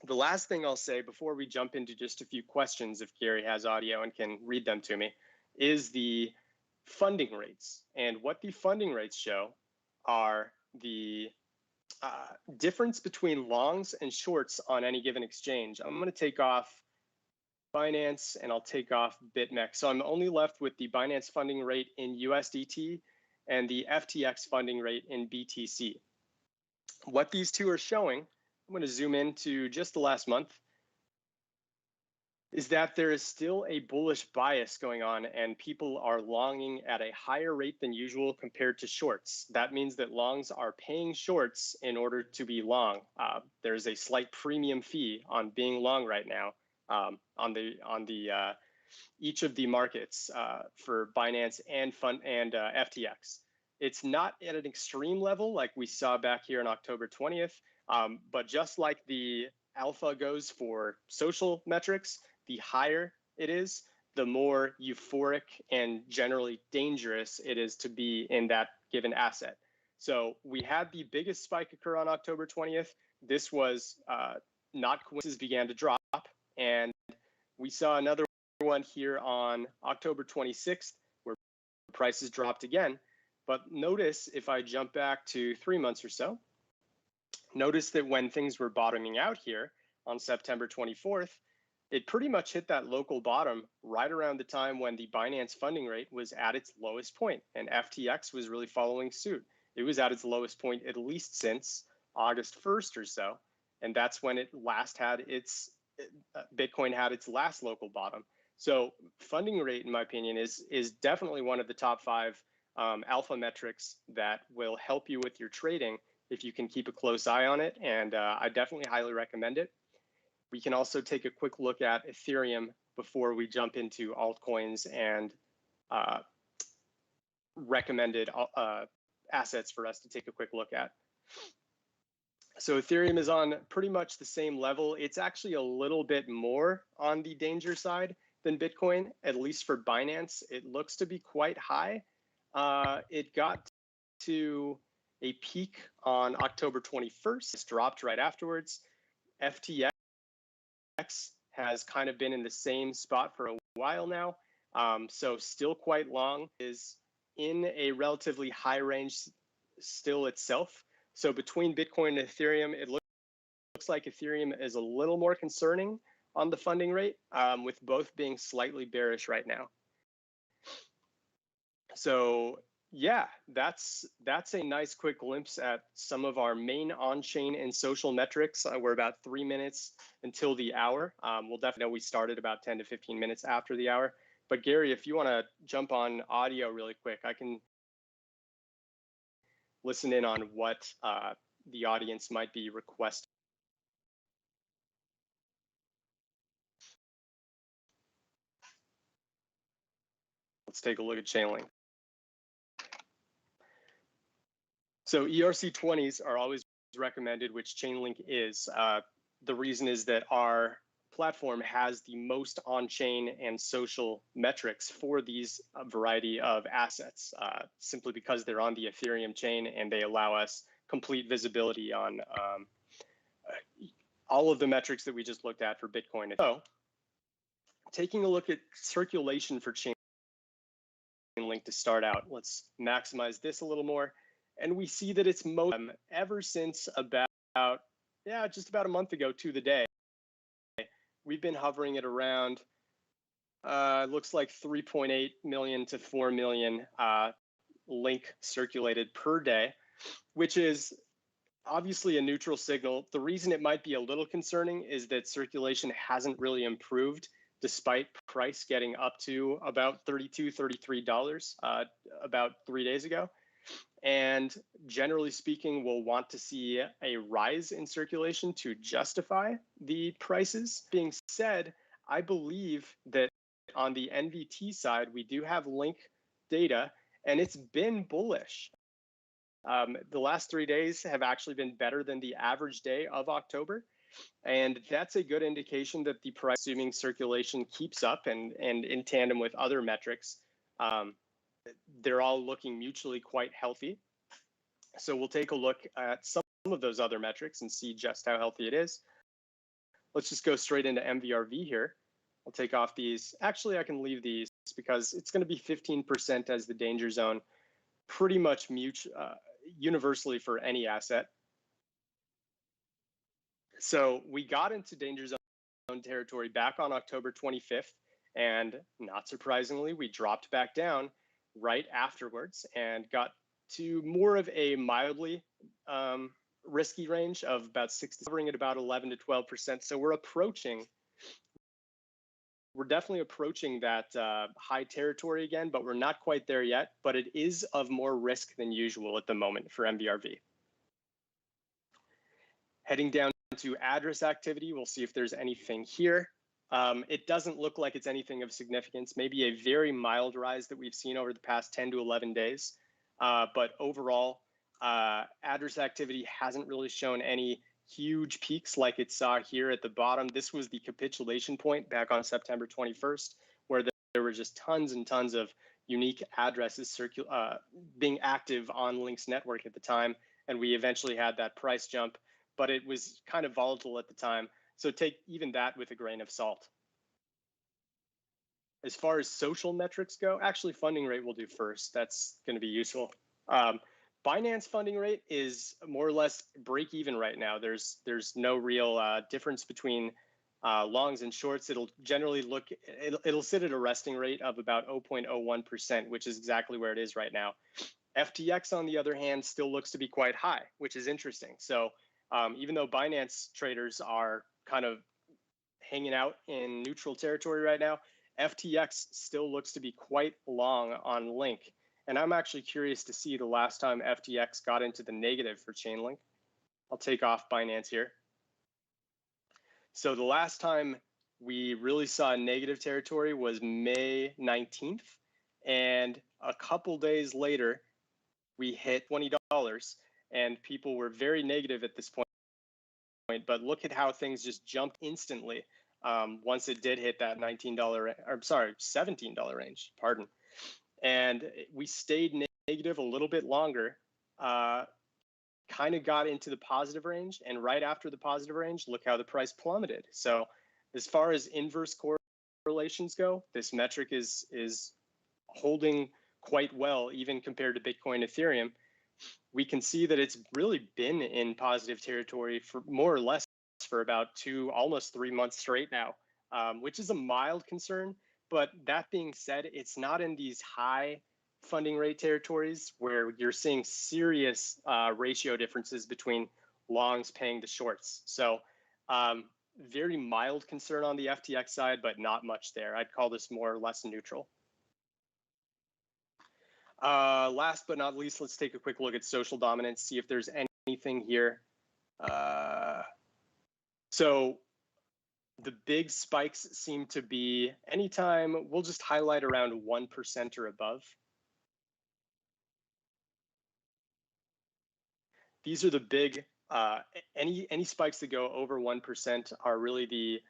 The last thing I'll say before we jump into just a few questions, if Gary has audio and can read them to me, is the funding rates. And what the funding rates show are the difference between longs and shorts on any given exchange. I'm going to take off Binance and I'll take off BitMEX. So I'm only left with the Binance funding rate in USDT and the FTX funding rate in BTC. What these two are showing, I'm going to zoom into just the last month, is that there is still a bullish bias going on and people are longing at a higher rate than usual compared to shorts. That means that longs are paying shorts in order to be long. There's a slight premium fee on being long right now on each of the markets for Binance and FTX. It's not at an extreme level like we saw back here on October 20th, but just like the alpha goes for social metrics, the higher it is, the more euphoric and generally dangerous it is to be in that given asset. So we had the biggest spike occur on October 20th. This was not coincidence, began to drop. And we saw another one here on October 26th where prices dropped again. But notice if I jump back to 3 months or so, notice that when things were bottoming out here on September 24th, it pretty much hit that local bottom right around the time when the Binance funding rate was at its lowest point, and FTX was really following suit. It was at its lowest point at least since August 1st or so, and that's when it last had its Bitcoin had its last local bottom. So funding rate, in my opinion, is definitely one of the top 5 alpha metrics that will help you with your trading if you can keep a close eye on it. And I definitely highly recommend it. We can also take a quick look at Ethereum before we jump into altcoins and recommended assets for us to take a quick look at. So Ethereum is on pretty much the same level. It's actually a little bit more on the danger side than Bitcoin, at least for Binance. It looks to be quite high. It got to a peak on October 21st. It's dropped right afterwards. FTX has kind of been in the same spot for a while now. So still quite long, is in a relatively high range still itself. So between Bitcoin and Ethereum, it looks like Ethereum is a little more concerning on the funding rate, with both being slightly bearish right now. So yeah, that's a nice quick glimpse at some of our main on-chain and social metrics. We're about 3 minutes until the hour. We'll definitely know we started about 10 to 15 minutes after the hour. But Gary, if you want to jump on audio really quick, I can listen in on what the audience might be requesting. Let's take a look at Chainlink. So ERC20s are always recommended, which Chainlink is. The reason is that our platform has the most on-chain and social metrics for these variety of assets, simply because they're on the Ethereum chain and they allow us complete visibility on all of the metrics that we just looked at for Bitcoin. So taking a look at circulation for Chainlink to start out, let's maximize this a little more. And we see that it's ever since about, just about a month ago to the day, we've been hovering at around, looks like 3.8 million to 4 million link circulated per day, which is obviously a neutral signal. The reason it might be a little concerning is that circulation hasn't really improved despite price getting up to about $32, $33 about 3 days ago. And generally speaking, we'll want to see a rise in circulation to justify the prices. Being said, I believe that on the NVT side, we do have link data, and it's been bullish. The last 3 days have actually been better than the average day of October. And that's a good indication that the price, assuming circulation keeps up and in tandem with other metrics, they're all looking mutually quite healthy. So we'll take a look at some of those other metrics and see just how healthy it is. Let's just go straight into MVRV here. I'll take off these. Actually, I can leave these because it's going to be 15% as the danger zone, pretty much universally for any asset. So we got into danger zone territory back on October 25th, and not surprisingly, we dropped back down right afterwards and got to more of a mildly risky range of about 60, hovering at about 11 to 12%. So we're definitely approaching that high territory again, but we're not quite there yet. But it is of more risk than usual at the moment for MVRV. Heading down to address activity, we'll see if there's anything here. It doesn't look like it's anything of significance, maybe a very mild rise that we've seen over the past 10 to 11 days. But overall, address activity hasn't really shown any huge peaks like it saw here at the bottom. This was the capitulation point back on September 21st, where there were just tons and tons of unique addresses being active on Link's network at the time. And we eventually had that price jump, but it was kind of volatile at the time. So take even that with a grain of salt. As far as social metrics go, actually funding rate we'll do first. That's going to be useful. Binance funding rate is more or less break even right now. There's no real difference between longs and shorts. It'll generally it'll sit at a resting rate of about 0.01%, which is exactly where it is right now. FTX, on the other hand, still looks to be quite high, which is interesting. So even though Binance traders are kind of hanging out in neutral territory right now, FTX still looks to be quite long on Link. And I'm actually curious to see the last time FTX got into the negative for Chainlink. I'll take off Binance here. So the last time we really saw negative territory was May 19th. And a couple days later, we hit $20 and people were very negative at this point. But look at how things just jumped instantly once it did hit that $17 range, pardon. And we stayed negative a little bit longer, kind of got into the positive range. And right after the positive range, look how the price plummeted. So as far as inverse correlations go, this metric is holding quite well, even compared to Bitcoin, Ethereum. We can see that it's really been in positive territory for more or less for about almost 3 months straight now, which is a mild concern. But that being said, it's not in these high funding rate territories where you're seeing serious ratio differences between longs paying the shorts. So very mild concern on the FTX side, but not much there. I'd call this more or less neutral. Last but not least, let's take a quick look at social dominance, see if there's anything here. So the big spikes seem to be anytime, we'll just highlight around 1% or above. These are the big, any spikes that go over 1% are really the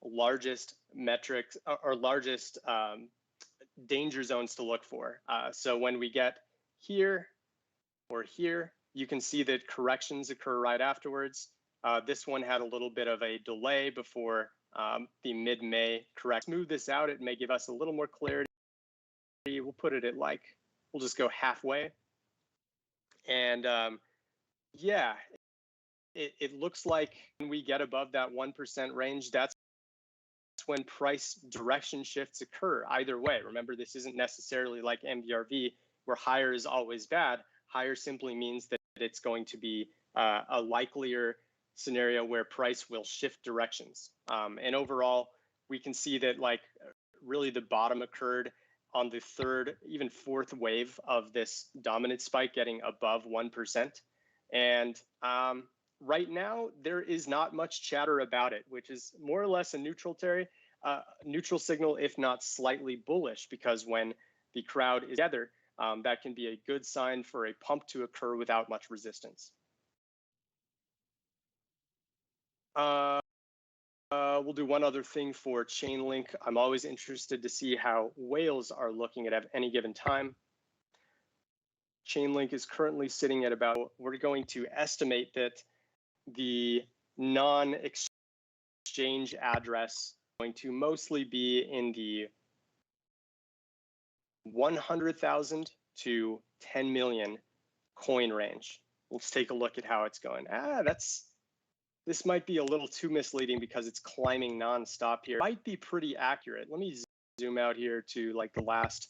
largest metrics or largest danger zones to look for. So when we get here or here, you can see that corrections occur right afterwards. This one had a little bit of a delay before the mid-May correct. Smooth this out, it may give us a little more clarity. We'll put it at we'll just go halfway. And yeah, it looks like when we get above that 1% range, that's when price direction shifts occur either way. Remember, this isn't necessarily like MVRV where higher is always bad. Higher simply means that it's going to be a likelier scenario where price will shift directions. And overall, we can see that really the bottom occurred on the third, even fourth wave of this dominant spike getting above 1%. And right now, there is not much chatter about it, which is more or less a neutral signal, if not slightly bullish, because when the crowd is together, that can be a good sign for a pump to occur without much resistance. We'll do one other thing for Chainlink. I'm always interested to see how whales are looking at any given time. Chainlink is currently sitting at about, we're going to estimate that the non-exchange address is going to mostly be in the 100,000 to 10 million coin range. Let's take a look at how it's going. This might be a little too misleading because it's climbing nonstop here. It might be pretty accurate. Let me zoom out here to the last,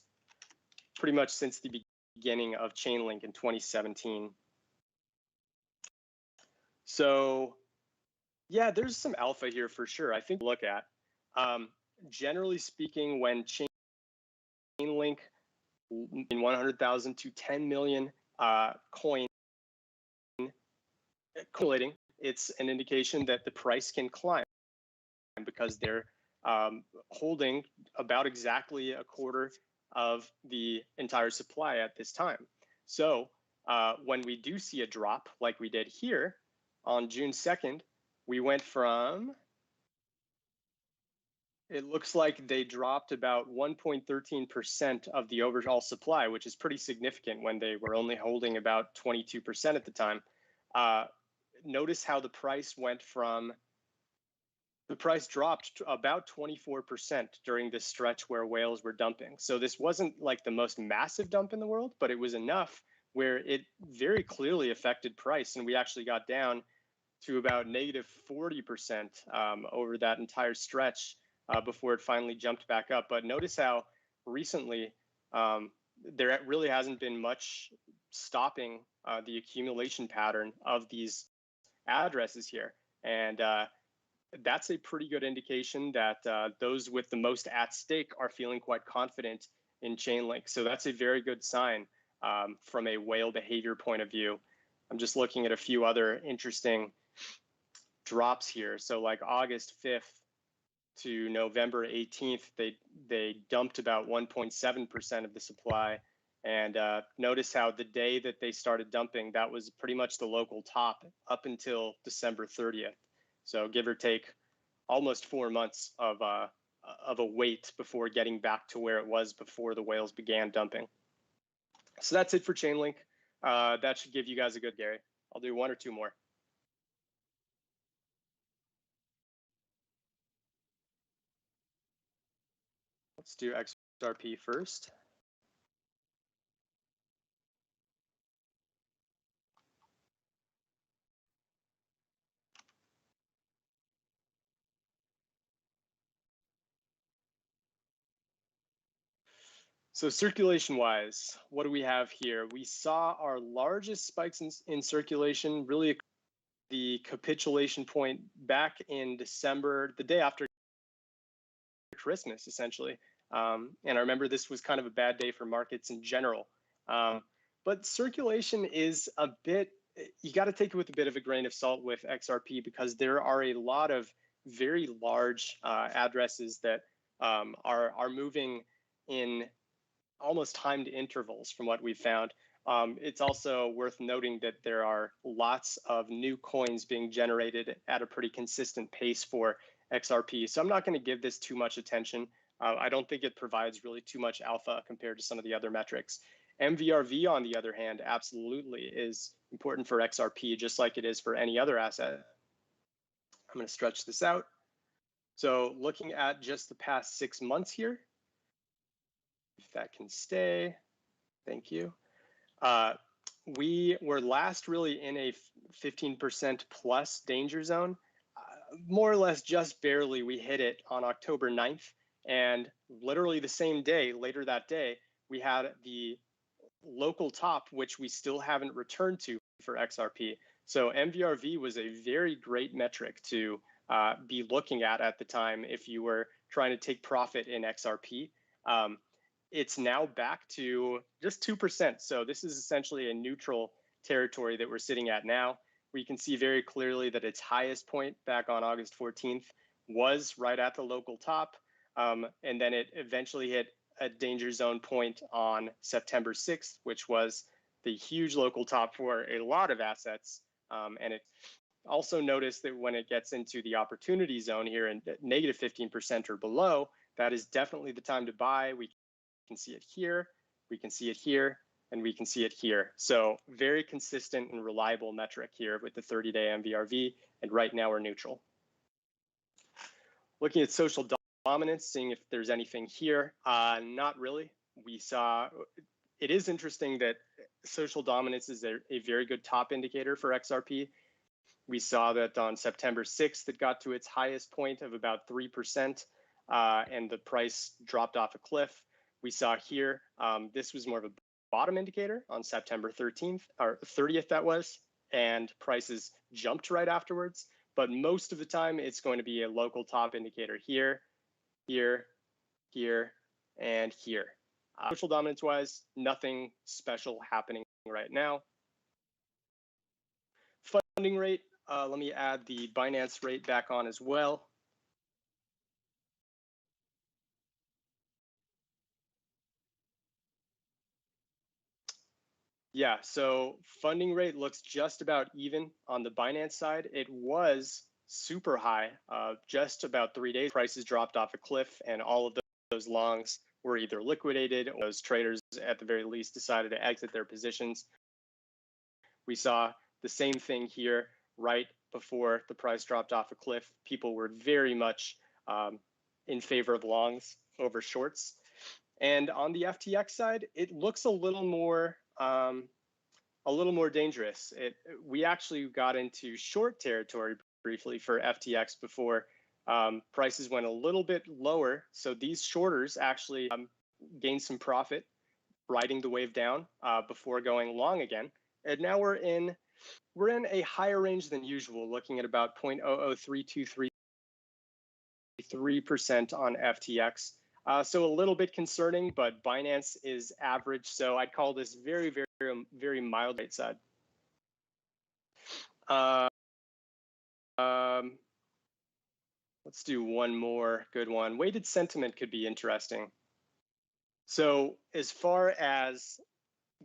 pretty much since the beginning of Chainlink in 2017. So yeah, there's some alpha here for sure. I think look at, generally speaking, when Chainlink in 100,000 to 10 million coin correlating, it's an indication that the price can climb because they're holding about exactly a quarter of the entire supply at this time. So when we do see a drop like we did here on June 2nd, we went from, it looks like they dropped about 1.13% of the overall supply, which is pretty significant when they were only holding about 22% at the time. Notice how the price went from, the price dropped to about 24% during this stretch where whales were dumping. So this wasn't the most massive dump in the world, but it was enough where it very clearly affected price. And we actually got down to about negative 40% over that entire stretch before it finally jumped back up. But notice how recently there really hasn't been much stopping the accumulation pattern of these addresses here. And that's a pretty good indication that those with the most at stake are feeling quite confident in Chainlink. So that's a very good sign from a whale behavior point of view. I'm just looking at a few other interesting drops here. So like August 5th to November 18th, they dumped about 1.7% of the supply. And notice how the day that they started dumping, that was pretty much the local top up until December 30th. So give or take almost 4 months of a wait before getting back to where it was before the whales began dumping. So that's it for Chainlink. That should give you guys a good Gary. I'll do one or two more. Let's do XRP first. So circulation-wise, what do we have here? We saw our largest spikes in circulation, really the capitulation point back in December, the day after Christmas, essentially. And I remember this was kind of a bad day for markets in general. But circulation is a bit, you got to take it with a bit of a grain of salt with XRP because there are a lot of very large addresses that are moving in almost timed intervals from what we've found. It's also worth noting that there are lots of new coins being generated at a pretty consistent pace for XRP. So I'm not going to give this too much attention. I don't think it provides really too much alpha compared to some of the other metrics. MVRV, on the other hand, absolutely is important for XRP, just like it is for any other asset. I'm going to stretch this out. So looking at just the past 6 months here, if that can stay, thank you. We were last really in a 15% plus danger zone. More or less just barely we hit it on October 9th. And literally the same day, later that day, we had the local top, which we still haven't returned to for XRP. So MVRV was a very great metric to be looking at the time if you were trying to take profit in XRP. It's now back to just 2%. So this is essentially a neutral territory that we're sitting at now. We can see very clearly that its highest point back on August 14th was right at the local top. And then it eventually hit a danger zone point on September 6th, which was the huge local top for a lot of assets. And it also noticed that when it gets into the opportunity zone here in negative 15% or below, that is definitely the time to buy. We can see it here, we can see it here, and we can see it here. So very consistent and reliable metric here with the 30-day MVRV, and right now we're neutral. Looking at social dominance, seeing if there's anything here, not really. We saw, it is interesting that social dominance is a very good top indicator for XRP. We saw that on September 6th, it got to its highest point of about 3%, and the price dropped off a cliff. We saw here, this was more of a bottom indicator on September 13th, or 30th that was, and prices jumped right afterwards. But most of the time, it's going to be a local top indicator here, here, here, and here. Social dominance-wise, nothing special happening right now. Funding rate, let me add the Binance rate back on as well. Yeah, so funding rate looks just about even on the Binance side. It was super high just about 3 days. Prices dropped off a cliff and all of those longs were either liquidated or those traders at the very least decided to exit their positions. We saw the same thing here right before the price dropped off a cliff. People were very much in favor of longs over shorts. And on the FTX side, it looks a little more dangerous. We actually got into short territory briefly for FTX before prices went a little bit lower. So these shorters actually gained some profit riding the wave down before going long again. And now we're in a higher range than usual, looking at about 0.00323% on FTX. So a little bit concerning, but Binance is average. So I'd call this very, very, very mild right side. Let's do one more good one. Weighted sentiment could be interesting. So as far as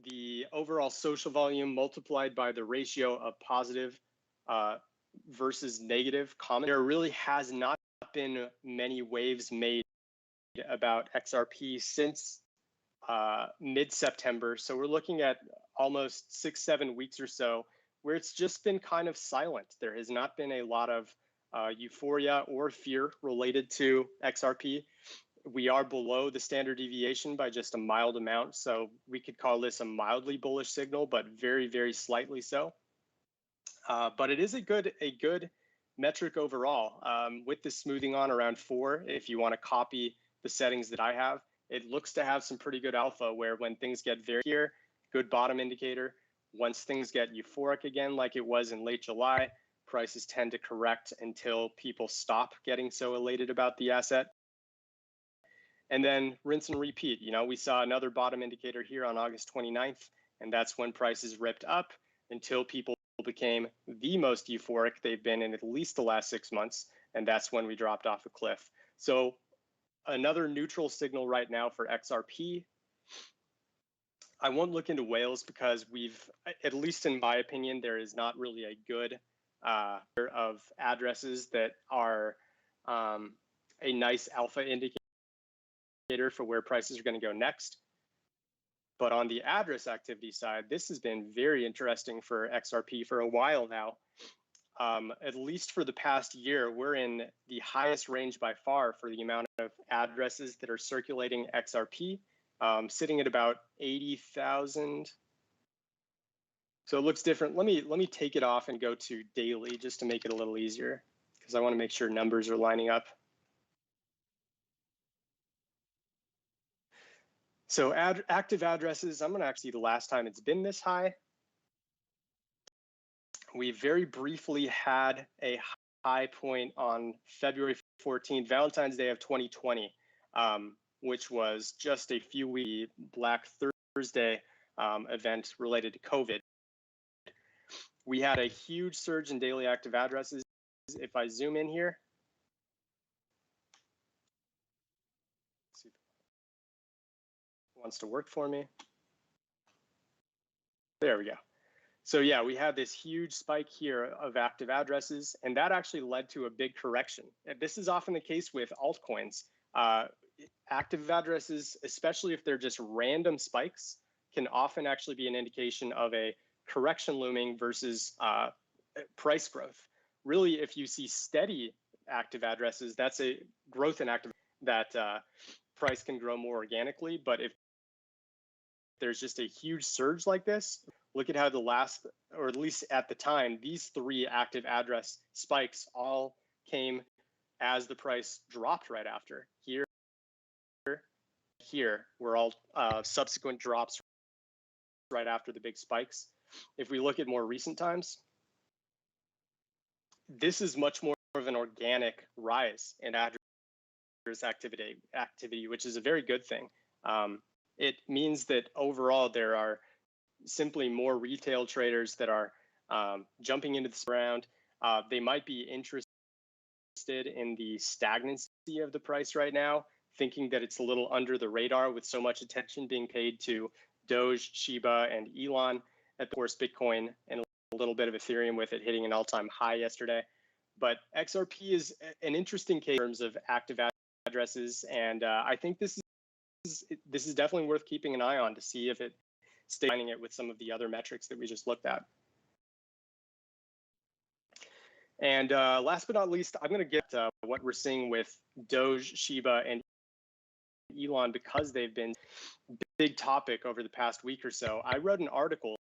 the overall social volume multiplied by the ratio of positive versus negative comment, there really has not been many waves made about XRP since mid-September. So we're looking at almost 6-7 weeks or so where it's just been kind of silent. There has not been a lot of euphoria or fear related to XRP. We are below the standard deviation by just a mild amount. So we could call this a mildly bullish signal, but very, very slightly so. But it is a good metric overall. With the smoothing on around 4, if you want to copy the settings that I have, it looks to have some pretty good alpha where when things get very here, good bottom indicator. Once things get euphoric again, like it was in late July, prices tend to correct until people stop getting so elated about the asset. And then rinse and repeat. You know, we saw another bottom indicator here on August 29th, and that's when prices ripped up until people became the most euphoric they've been in at least the last 6 months, and that's when we dropped off a cliff. So another neutral signal right now for XRP. I won't look into whales because we've, at least in my opinion, there is not really a good of addresses that are a nice alpha indicator for where prices are going to go next. But on the address activity side, this has been very interesting for XRP for a while now. At least for the past year, we're in the highest range by far for the amount of addresses that are circulating XRP, sitting at about 80,000. So it looks different. Let me take it off and go to daily just to make it a little easier because I want to make sure numbers are lining up. So active addresses, I'm going to actually see the last time it's been this high. We very briefly had a high point on February 14th, Valentine's Day of 2020, which was just a few weeks Black Thursday event related to COVID. We had a huge surge in daily active addresses. If I zoom in here, let's see if it wants to work for me. There we go. So yeah, we had this huge spike here of active addresses, and that actually led to a big correction. And this is often the case with altcoins. Active addresses, especially if they're just random spikes, can often actually be an indication of a correction looming versus price growth. Really, if you see steady active addresses, that's a growth in active that price can grow more organically. But if there's just a huge surge like this, look at how the last, or at least at the time, these 3 active address spikes all came as the price dropped right after. Here were all subsequent drops right after the big spikes. If we look at more recent times, this is much more of an organic rise in address activity, which is a very good thing. It means that overall there are simply more retail traders that are jumping into this round. They might be interested in the stagnancy of the price right now, thinking that it's a little under the radar with so much attention being paid to Doge, Shiba, and Elon, and of course Bitcoin and a little bit of Ethereum with it hitting an all-time high yesterday. But XRP is an interesting case in terms of active addresses, and I think this is definitely worth keeping an eye on to see if it stays aligning it with some of the other metrics that we just looked at. And last but not least, I'm going to get what we're seeing with Doge, Shiba, and Elon because they've been a big topic over the past week or so. I wrote an article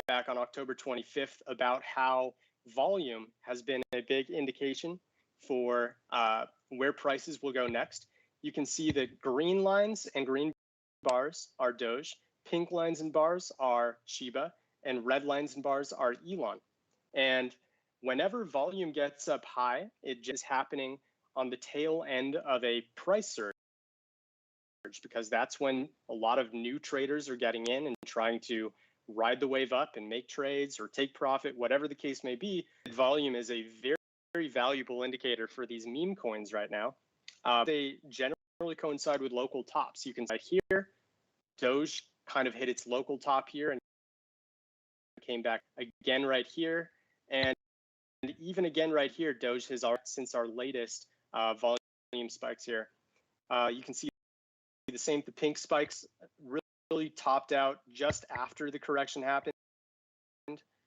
back on October 25th about how volume has been a big indication for where prices will go next. You can see that green lines and green bars are Doge, pink lines and bars are Shiba, and red lines and bars are Elon. And whenever volume gets up high, it just is happening on the tail end of a price surge. because that's when a lot of new traders are getting in and trying to ride the wave up and make trades or take profit, whatever the case may be. Volume is a very, very valuable indicator for these meme coins right now. They generally coincide with local tops. You can see here, Doge kind of hit its local top here and came back again right here. And even again right here, Doge has since our latest volume spikes here. You can see the same, the pink spikes really topped out just after the correction happened.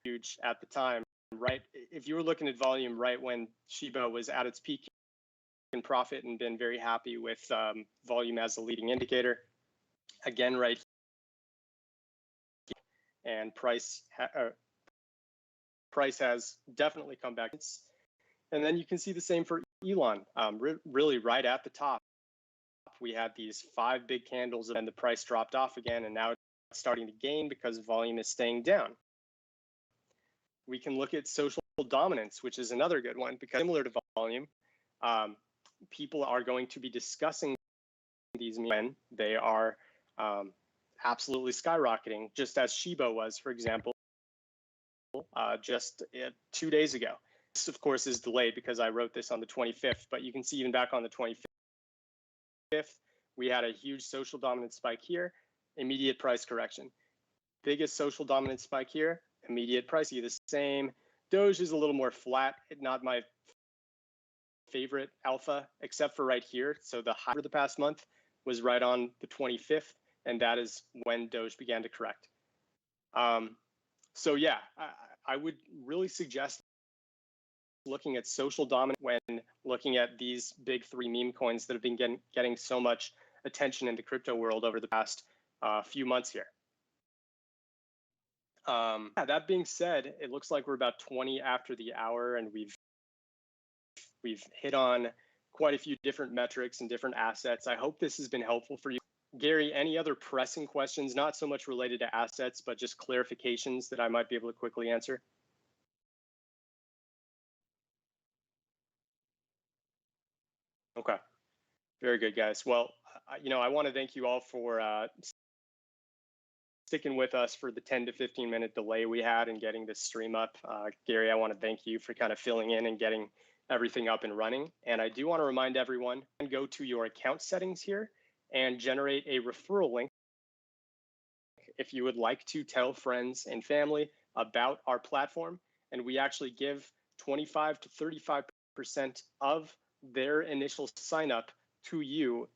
Huge at the time, right? If you were looking at volume right when Shiba was at its peak in profit and been very happy with volume as a leading indicator, again right here, and price has definitely come back. And then you can see the same for Elon, really right at the top. We had these 5 big candles and the price dropped off again, and now it's starting to gain because volume is staying down. We can look at social dominance, which is another good one, because similar to volume, people are going to be discussing these when they are absolutely skyrocketing, just as Shiba was, for example, just 2 days ago. This, of course, is delayed because I wrote this on the 25th, but you can see even back on the 25th, we had a huge social dominance spike here, immediate price correction. Biggest social dominance spike here, immediate price, see the same. Doge is a little more flat, not my favorite alpha, except for right here. So the high for the past month was right on the 25th, and that is when Doge began to correct. So yeah, I would really suggest looking at social dominance when looking at these big 3 meme coins that have been getting so much attention in the crypto world over the past few months here. That being said, it looks like we're about 20 after the hour, and we've hit on quite a few different metrics and different assets. I hope this has been helpful for you. Gary, any other pressing questions, not so much related to assets, but just clarifications that I might be able to quickly answer? Okay, very good, guys. Well, I want to thank you all for sticking with us for the 10 to 15 minute delay we had in getting this stream up. Gary, I want to thank you for kind of filling in and getting everything up and running. And I do want to remind everyone, go to your account settings here and generate a referral link if you would like to tell friends and family about our platform. And we actually give 25 to 35% of their initial sign up to you.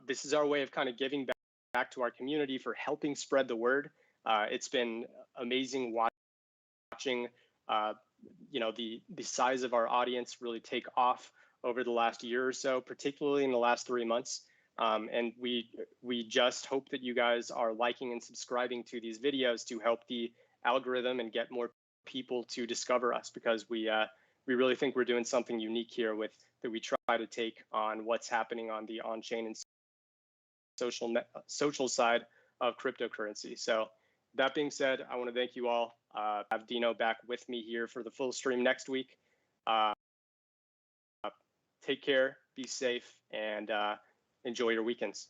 This is our way of kind of giving back to our community for helping spread the word. It's been amazing watching the size of our audience really take off over the last year or so, particularly in the last 3 months. And we just hope that you guys are liking and subscribing to these videos to help the algorithm and get more people to discover us, because we really think we're doing something unique here that we try to take on what's happening on the on-chain and social side of cryptocurrency. So that being said, I want to thank you all. I have Dino back with me here for the full stream next week. Take care, be safe, and enjoy your weekends.